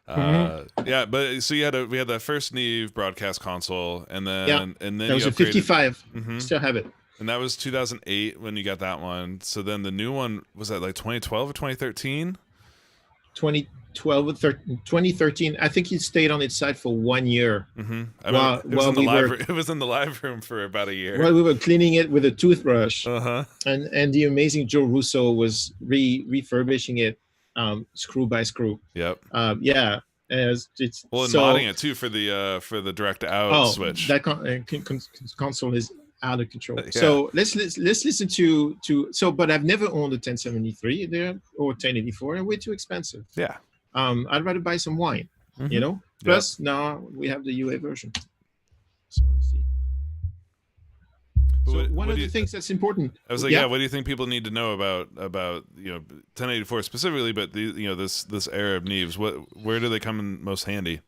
Yeah, but so we had that first Neve broadcast console, and then Yeah, and then that was you a upgraded. 55. Mhm. Still have it. And that was 2008 when you got that one. So then the new one was that like 2012 or 2013? 2012 or 2013. I think it stayed on its side for 1 year. Mm-hmm. It was while in the we live. were It was in the live room for about a year. while we were cleaning it with a toothbrush, Uh-huh. and the amazing Joe Russo was refurbishing it, screw by screw. Yep. Yeah, it's Well, and so. modding it too for the direct out switch. That console is out of control. Yeah. So let's listen to but I've never owned a 1073 there or 1084. They're way too expensive. Yeah. I'd rather buy some wine, Mhm. you know. Plus now we have the UA version. So let's see. But So what- one what of do the you- things that's important. I was like, yeah. What do you think people need to know about 1084 specifically, but this era of Neves? Where do they come in most handy?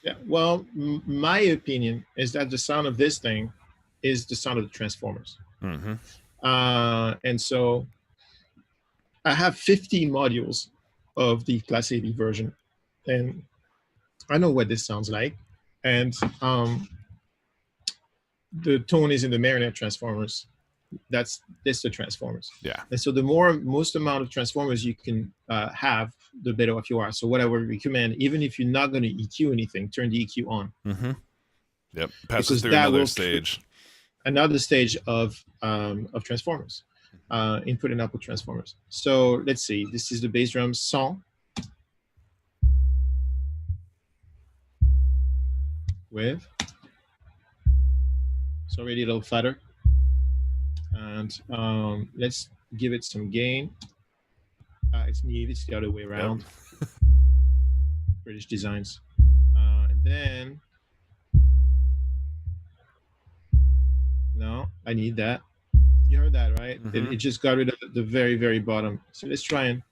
Yeah. Well, my opinion is that the sound of this thing is the sound of the Transformers. Mm-hmm. And so I have 50 modules of the Class 80 version, and I know what this sounds like. And the tone is in the Marionette Transformers. That's the Transformers. Yeah. And so the most amount of Transformers you can have, the better off you are. So what I would recommend, even if you're not going to EQ anything, turn the EQ on. Mm-hmm. Yep. Passes Because through that another will stage. Another stage of Transformers, input and output Transformers. So let's see. This is the bass drum song with. It's already a little fatter. And let's give it some gain. It's neat. It's the other way around. Yep. British designs. And then, no, I need that. You heard that, right? Mhm. It just got rid of the very, very bottom. So let's try and.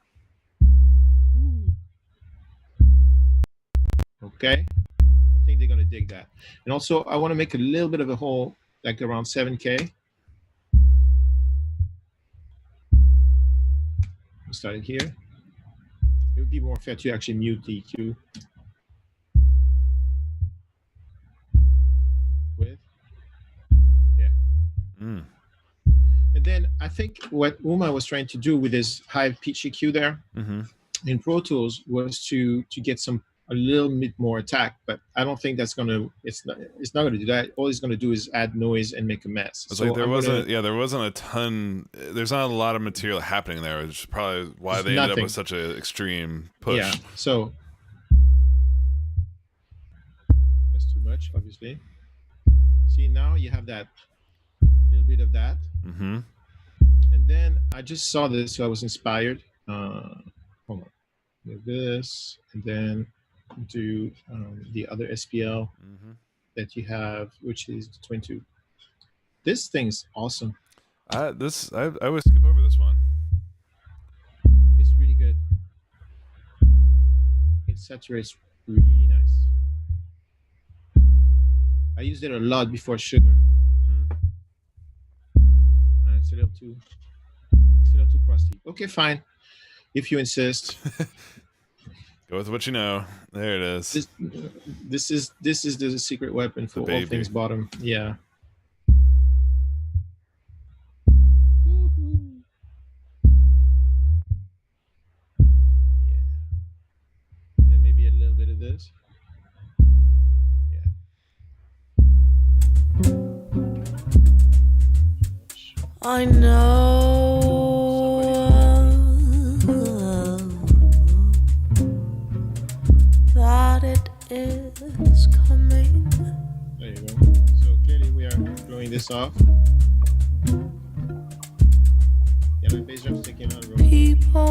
Okay. I think they're going to dig that. And also, I want to make a little bit of a hole, like around 7K. Starting here. It would be more fair to actually mute the EQ with. Yeah. Mm. And then I think what Uma was trying to do with his high pitch EQ there Mm-hmm. in Pro Tools was to get a little bit more attack, but I don't think that's it's not going to do that. All it's going to do is add noise and make a mess. It's like there wasn't a ton. There's not a lot of material happening there, which is probably why they ended up with such an extreme push. Yeah. So that's too much, obviously. See, now you have that little bit of that, Mm-hmm. and then I just saw this, so I was inspired. Hold on, do this, and then do the other SPL Mm-hmm. that you have, which is the 22. This thing's awesome. I would skip over this one. It's really good. It saturates really nice. I used it a lot before Sugar. Mm-hmm. It's a little too crusty. Okay, fine. If you insist. Go with what you know. There it is. This is the secret weapon for all baby. things bottom. Yeah. Yeah. Then maybe a little bit of this. I know that it is coming. There you go. So clearly we are blowing this off. Yeah, my bass drum's taking on a roll. People,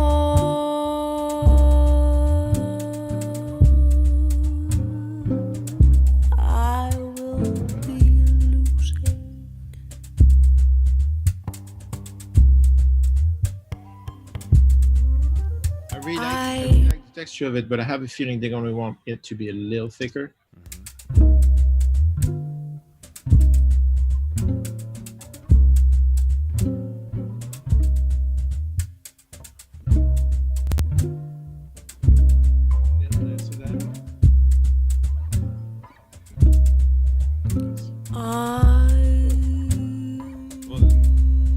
I will be losing. I really like the texture of it, but I have a feeling they're going to want it to be a little thicker. A little less of that. Well,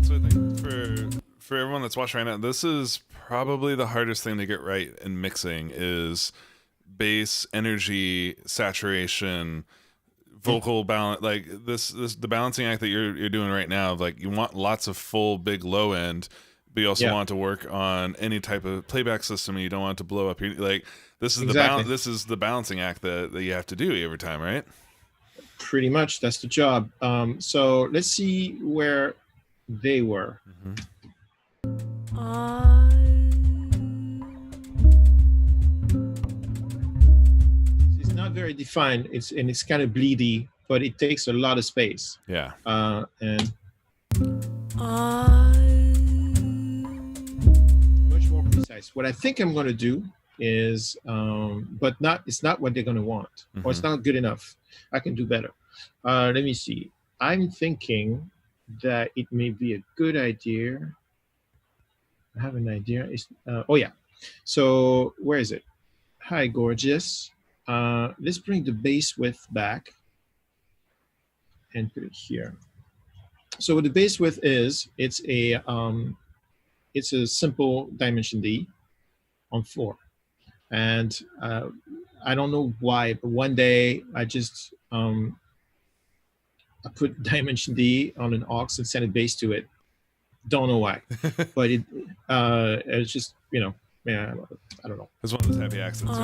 so I think for everyone that's watching right now, this is probably the hardest thing to get right in mixing is bass, energy, saturation, vocal balance. Like this the balancing act that you're doing right now. Of like you want lots of full, big, low end, but you also Yeah. want to work on any type of playback system. And you don't want it to blow up your like. This is Exactly. This is the balancing act that you have to do every time, right? Pretty much, that's the job. So let's see where they were. It's not very defined. It's kind of bleedy, but it takes a lot of space. Yeah. And much more precise. What I think I'm going to do is, but it's not what they're going to want, or it's not good enough. I can do better. Let me see. I'm thinking that it may be a good idea. I have an idea. Oh yeah. So where is it? Hi, gorgeous. Let's bring the bass width back and put it here. So what the bass width is, it's a simple dimension D on 4. And I don't know why, but one day I just I put dimension D on an aux and sent a bass to it. Don't know why, but it's just, yeah, I don't know. It's one of those happy accents, right?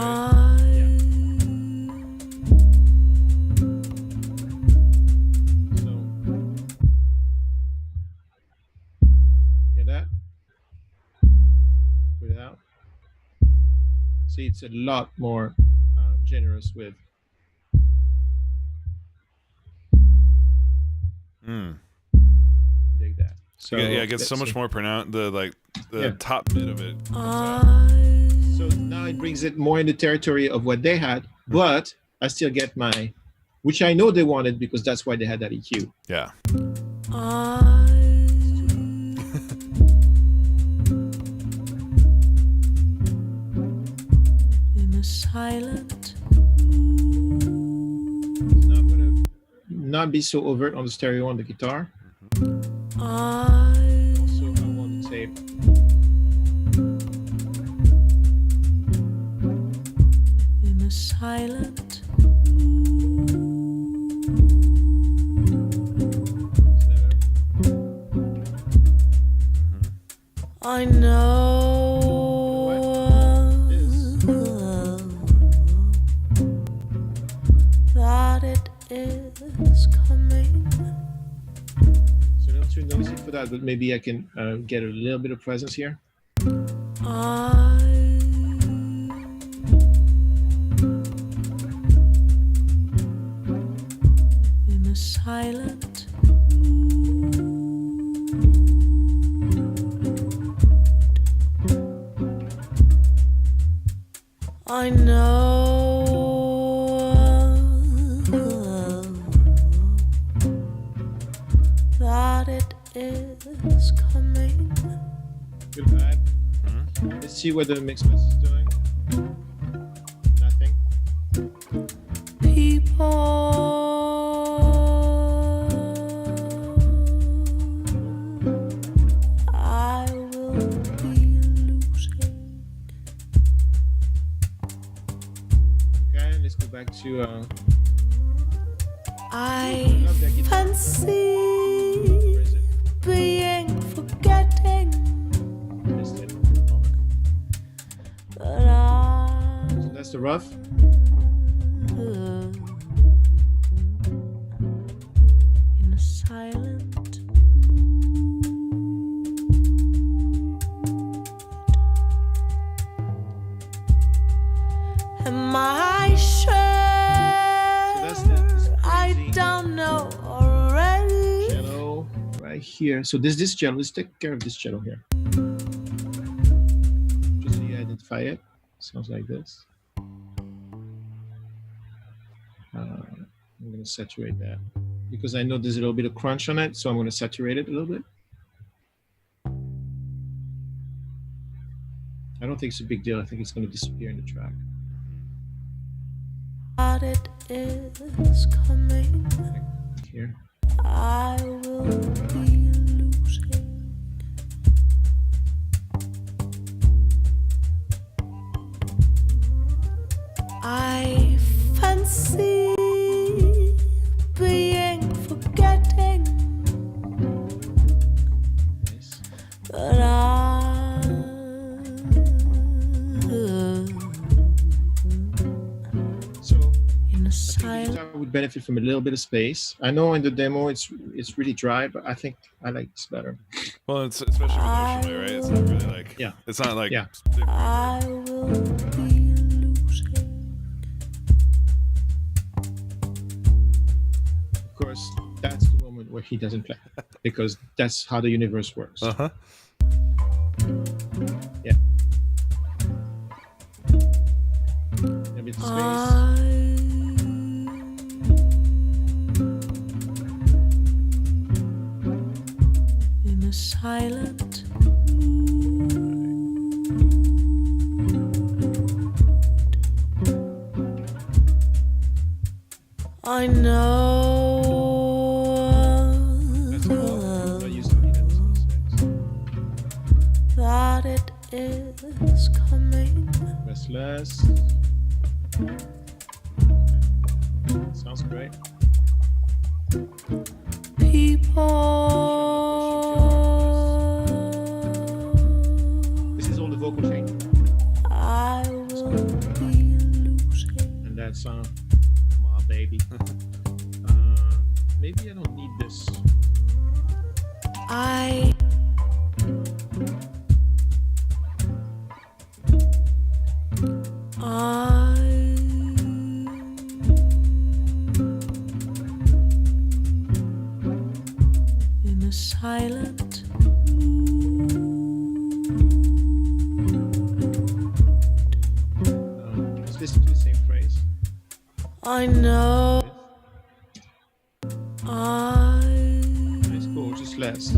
So, hear that? Put it out. See, it's a lot more generous with. Dig that. So Yeah, it gets so much more pronounced. The top bit of it. So now it brings it more in the territory of what they had, but I still get my, which I know they wanted because that's why they had that EQ. Yeah. In a silent Now I'm gonna not be so overt on the stereo on the guitar. Also, I want to say in a silent I know that it is coming. so not too noisy for that, but maybe I can get a little bit of presence here. In a silent I know that it is coming. Good, bad. Let's see what the mix is doing. Nothing. I will be losing. Okay, let's go back to I love that guitar. fancy Where is it? being forgetting, Missed it. but I So that's the rough. in a silent am I sure? That's this I crazy don't know already. cello right here. So this cello, let's take care of this cello here. Just so you identify it. Sounds like this. I'm going to saturate that because I know there's a little bit of crunch on it, so I'm going to saturate it a little bit. I don't think it's a big deal. I think it's going to disappear in the track. But it is coming. here. I will be losing. I fancy being forgetting, Nice. but So in a I think the silent. guitar would benefit from a little bit of space. I know in the demo it's really dry, but I think I like this better. Well, it's especially with Ocean Way, right? It's not really like Yeah. It's not like Yeah. I will be losing. Of course, that's the moment where he doesn't play because that's how the universe works. Uh huh. Yeah. A bit of space. In a silent I know That's all. I used to need episode 6. that it is coming. Restless. Sounds great. People, This is all the vocal chain. I will be losing. And that song, my baby. Maybe I don't need this. I in a silent Let's listen to the same phrase. I know It's cool, just less.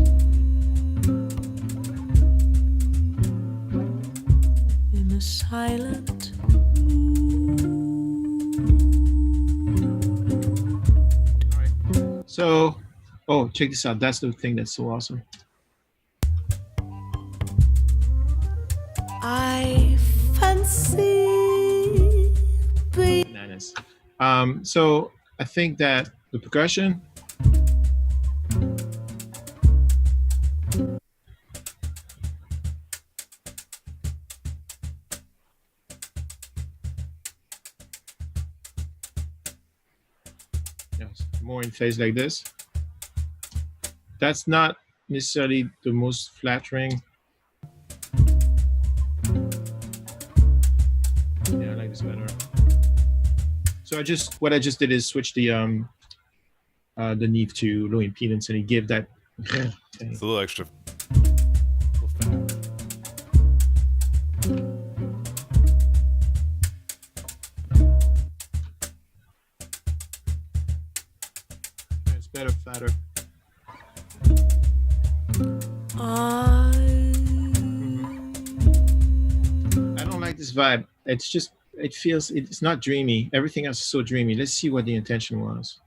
in a silent So, oh, check this out. That's the thing that's so awesome. I fancy being Bananas. So I think that the percussion. Yes, more in phase like this. That's not necessarily the most flattering. Yeah, I like this better. So what I just did is switch the neve to low impedance, and it gave that. It's a little extra. It's better, flatter. I don't like this vibe. It's just, it feels, it's not dreamy. Everything else is so dreamy. Let's see what the intention was.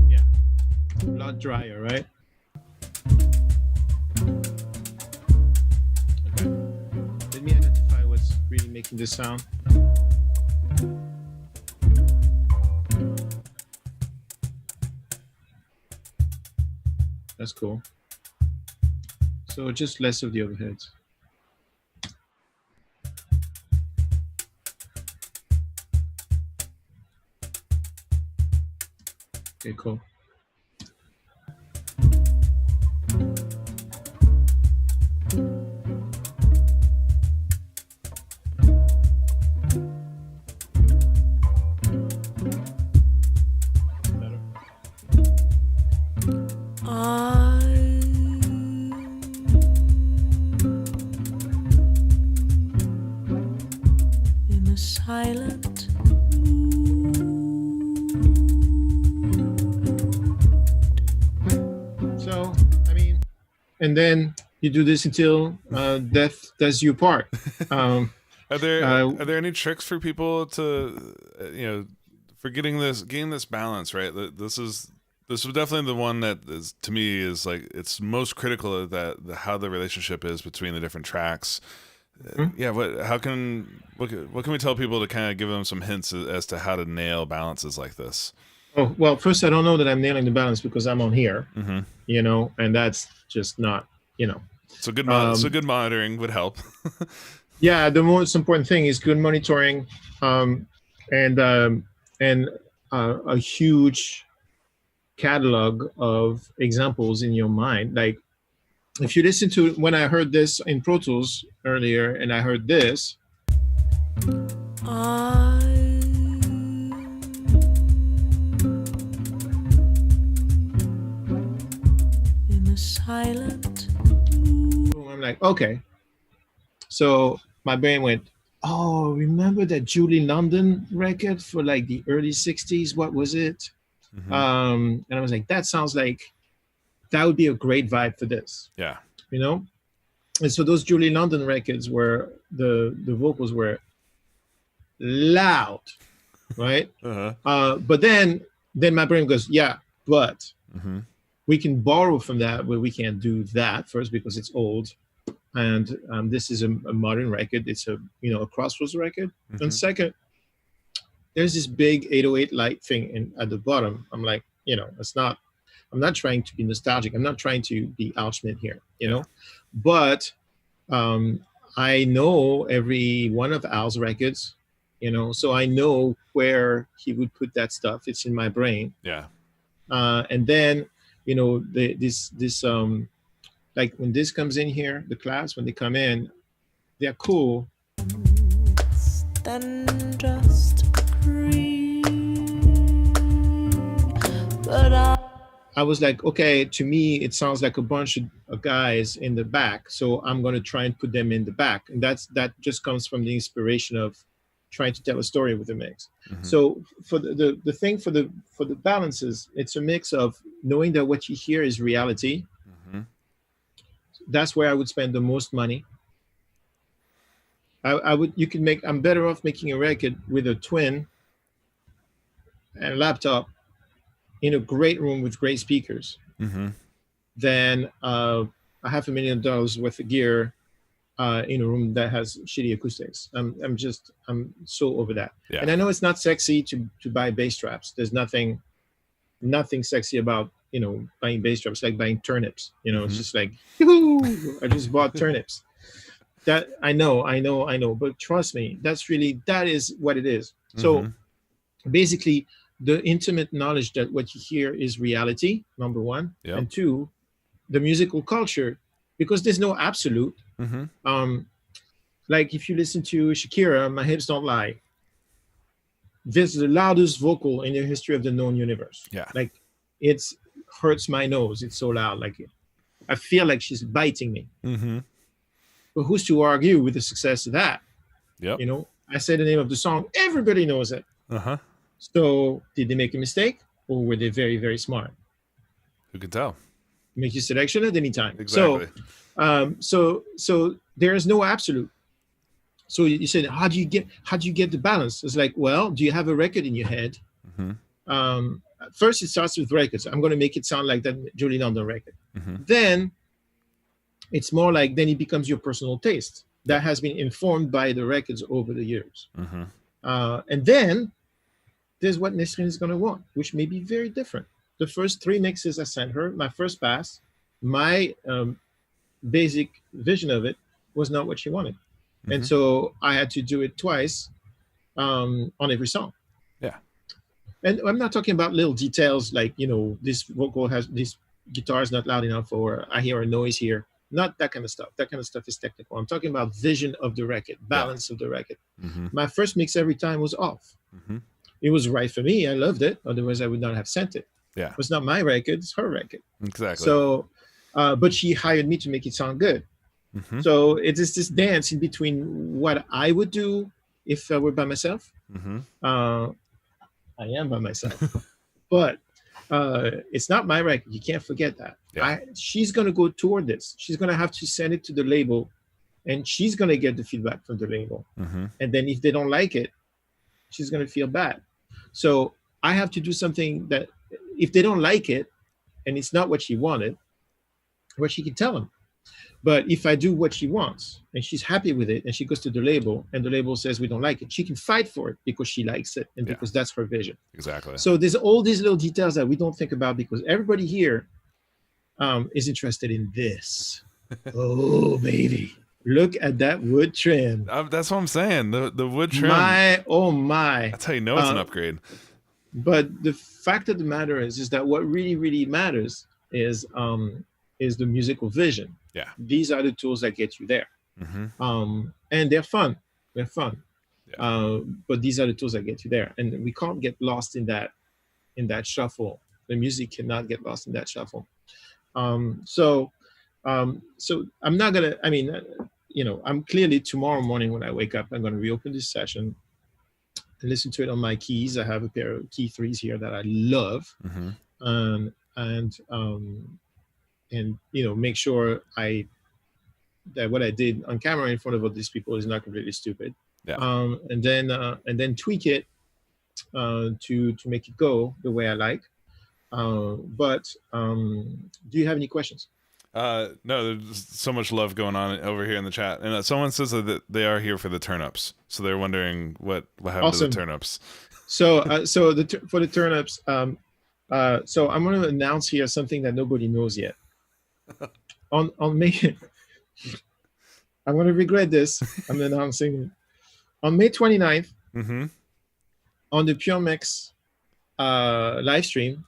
Yeah. A lot drier, right? Okay. Let me identify what's really making this sound. That's cool. So just less of the overheads. Okay, cool. Better. in a silent So, I mean, and then you do this until death does you part. Are there Uh, are there any tricks for people to for getting this balance right. This is definitely the one that is, to me, is like it's most critical of how the relationship is between the different tracks. Yeah, what can we tell people to kind of give them some hints as to how to nail balances like this? Oh, well, first, I don't know that I'm nailing the balance because I'm on here, Mm-hmm. and that's just not, So good monitoring would help. Yeah, the most important thing is good monitoring, and a huge catalog of examples in your mind. Like if you listen to when I heard this in Pro Tools earlier, and I heard this. In a silent. I'm like, okay. So my brain went, oh, remember that Julie London record for like the early 60s? What was it? Mm-hmm. And I was like, that sounds like that would be a great vibe for this. Yeah. And so those Julie London records were the vocals were loud, right? Uh-huh. But then my brain goes, yeah, but mm-hmm. we can borrow from that, but we can't do that first because it's old. And this is a modern record. It's a Crossroads record. Mm-hmm. And second, there's this big 808 light thing at the bottom. I'm like, I'm not trying to be nostalgic. I'm not trying to be Al Schmidt here, know. But I know every one of Al's records, so I know where he would put that stuff. It's in my brain. Yeah. And then, this like when this comes in here, the class, when they come in, they're cool. Then just agree. But I was like, okay, to me, it sounds like a bunch of guys in the back. So I'm going to try and put them in the back. And that just comes from the inspiration of trying to tell a story with the mix. Mm-hmm. So for the thing for the balances, it's a mix of knowing that what you hear is reality. Mm-hmm. That's where I would spend the most money. I'm better off making a record with a twin and a laptop in a great room with great speakers, mm-hmm. than $500,000 worth of gear in a room that has shitty acoustics. I'm so over that. Yeah. And I know it's not sexy to buy bass traps. There's nothing sexy about buying bass traps. Like buying turnips. Mm-hmm. It's just like, I just bought turnips. That I know. But trust me, that is what it is. Mm-hmm. So basically, the intimate knowledge that what you hear is reality, number one. Yep. And two, the musical culture, because there's no absolute. Mm-hmm. Like if you listen to Shakira, My Hips Don't Lie, this is the loudest vocal in the history of the known universe. Yeah. Like it hurts my nose. It's so loud. Like I feel like she's biting me. Mm-hmm. But who's to argue with the success of that? Yep. I say the name of the song. Everybody knows it. Uh-huh. So did they make a mistake, or were they very, very smart? Who can tell? Make your selection at any time. Exactly. So there is no absolute. So you said, how do you get the balance? It's like, well, do you have a record in your head? Mm-hmm. First, it starts with records. I'm going to make it sound like that Julie London record. Mm-hmm. Then it's more like then it becomes your personal taste that has been informed by the records over the years. Mm-hmm. And then there's what Nesrine is going to want, which may be very different. The first 3 mixes I sent her, my first pass, my basic vision of it was not what she wanted. Mm-hmm. And so I had to do it twice on every song. Yeah. And I'm not talking about little details like, this vocal this guitar is not loud enough, or I hear a noise here. Not that kind of stuff. That kind of stuff is technical. I'm talking about vision of the record, balance of the record. Mm-hmm. My first mix every time was off. Mm-hmm. It was right for me. I loved it. Otherwise, I would not have sent it. Yeah. It was not my record. It's her record. Exactly. So, but she hired me to make it sound good. Mm-hmm. So it is this dance in between what I would do if I were by myself. Mm-hmm. I am by myself. But it's not my record. You can't forget that. Yeah. She's going to go toward this. She's going to have to send it to the label, and she's going to get the feedback from the label. Mm-hmm. And then if they don't like it, she's going to feel bad. So I have to do something that if they don't like it and it's not what she wanted, well, she can tell them. But if I do what she wants and she's happy with it and she goes to the label and the label says we don't like it, she can fight for it because she likes it and because that's her vision. Exactly. So there's all these little details that we don't think about because everybody here is interested in this. Oh, baby. Look at that wood trim. That's what I'm saying. The wood trim. My. That's how you know it's an upgrade. But the fact of the matter is that what really, really matters is the musical vision. Yeah. These are the tools that get you there. Mm-hmm. And they're fun. They're fun. Yeah. But these are the tools that get you there. And we can't get lost in that shuffle. The music cannot get lost in that shuffle. So I'm not gonna, I'm clearly tomorrow morning when I wake up, I'm gonna reopen this session and listen to it on my keys. I have a pair of key 3s here that I love. Mm-hmm. And make sure that what I did on camera in front of all these people is not completely stupid. Yeah. And then tweak it to make it go the way I like. But do you have any questions? No, there's so much love going on over here in the chat, and someone says that they are here for the turnips, so they're wondering what happened to the turnips. So for the turnips, so I'm going to announce here something that nobody knows yet. On May, I'm going to regret this. I'm announcing on May 29th Mm-hmm. on the Pure Mix live stream.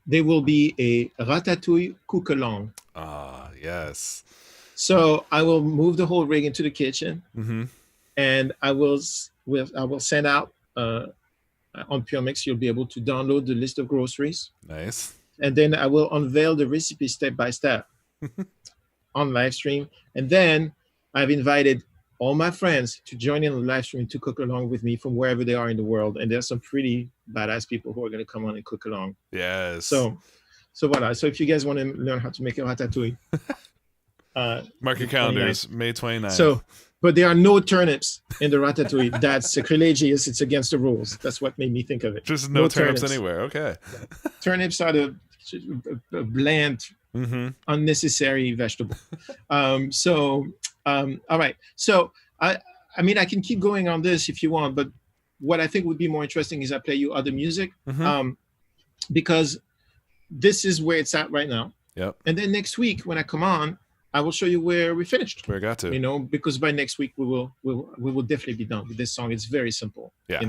There will be a ratatouille cook-along. Ah, yes. So I will move the whole rig into the kitchen, Mm-hmm. and I will send out on Pure Mix. You'll be able to download the list of groceries. Nice. And then I will unveil the recipe step by step on live stream. And then I've invited all my friends to join in on the live stream to cook along with me from wherever they are in the world. And there's some pretty badass people who are going to come on and cook along. Yes. So voilà. So if you guys want to learn how to make a ratatouille, mark your calendars, May 29th. So, but there are no turnips in the ratatouille. That's sacrilegious. It's against the rules. That's what made me think of it. Just no turnips anywhere. Okay. Turnips are a bland, mm-hmm. unnecessary vegetable. All right. So I can keep going on this if you want, but what I think would be more interesting is I play you other music, Mm-hmm. Because this is where it's at right now. Yep. And then next week when I come on, I will show you where we finished. Where I got to. Because by next week we will definitely be done with this song. It's very simple. Yeah.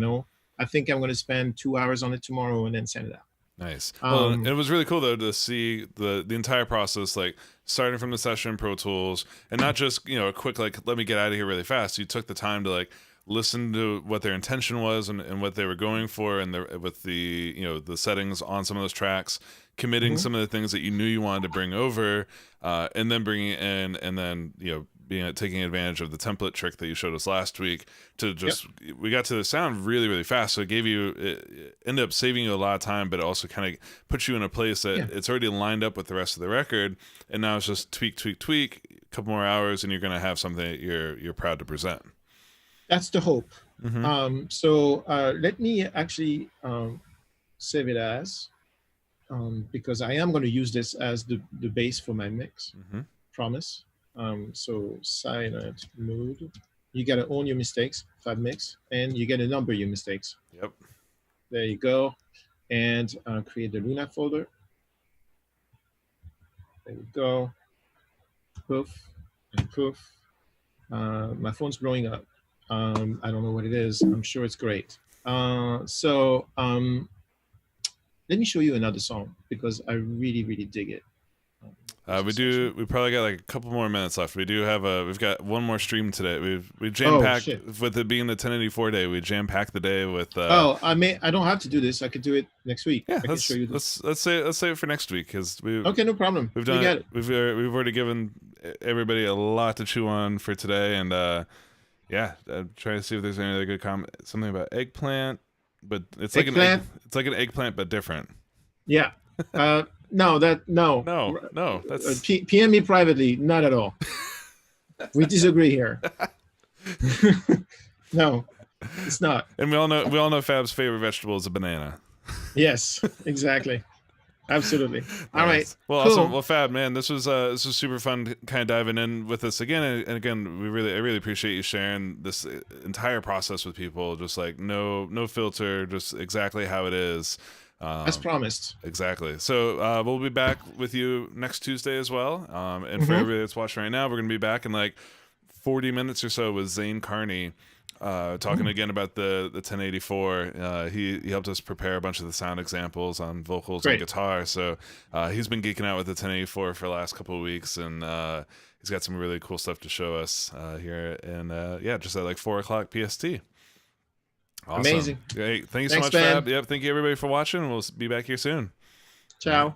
I think I'm going to spend 2 hours on it tomorrow and then send it out. Nice. Well, it was really cool though to see the entire process, like starting from the session in Pro Tools, and not just a quick let me get out of here really fast. You took the time to listen to what their intention was and what they were going for, and with the the settings on some of those tracks, committing some of the things that you knew you wanted to bring over, and then bringing it in, and then taking advantage of the template trick that you showed us last week to just we got to the sound really, really fast. So it ended up saving you a lot of time, but it also kind of puts you in a place that it's already lined up with the rest of the record, and now it's just tweak, a couple more hours, and you're going to have something that you're proud to present. That's the hope. Mm-hmm. So let me actually save it as, because I am going to use this as the base for my mix. Mm-hmm. Promise. So silent mode. You got to own your mistakes, Fab Mix, and you got to number your mistakes. Yep. There you go. And create the Luna folder. There we go. Poof and poof. My phone's blowing up. I don't know what it is. I'm sure it's great. So let me show you another song because I really, really dig it. We probably got a couple more minutes left. We've got one more stream today. We've jam packed with it being the 1084 day. We jam packed the day with. I don't have to do this. I could do it next week. Yeah, I can show you this. let's say it for next week because we. Okay, no problem. We've done it. We've already given everybody a lot to chew on for today, and I'm trying to see if there's any other good comment. Something about eggplant, but it's like an eggplant but different. Yeah. No. That's PM me privately. Not at all. We disagree here. No. It's not. And we all know Fab's favorite vegetable is a banana. Yes, exactly. Absolutely. All right. Nice. Well, Cool. awesome. Well, Fab, man, this was super fun, kind of diving in with this again. And again, I really appreciate you sharing this entire process with people. Just like no filter, just exactly how it is. As promised. Exactly. So we'll be back with you next Tuesday as well. And for everybody that's watching right now, we're gonna be back in like 40 minutes or so with Zane Carney. Talking again about the 1084. He helped us prepare a bunch of the sound examples on vocals and guitar. So he's been geeking out with the 1084 for the last couple of weeks, and he's got some really cool stuff to show us here. And just at like 4:00 PST. Awesome. Amazing. Great. Thank you so Thanks, much, Ben. Fab. Yep. Thank you everybody for watching. We'll be back here soon. Ciao.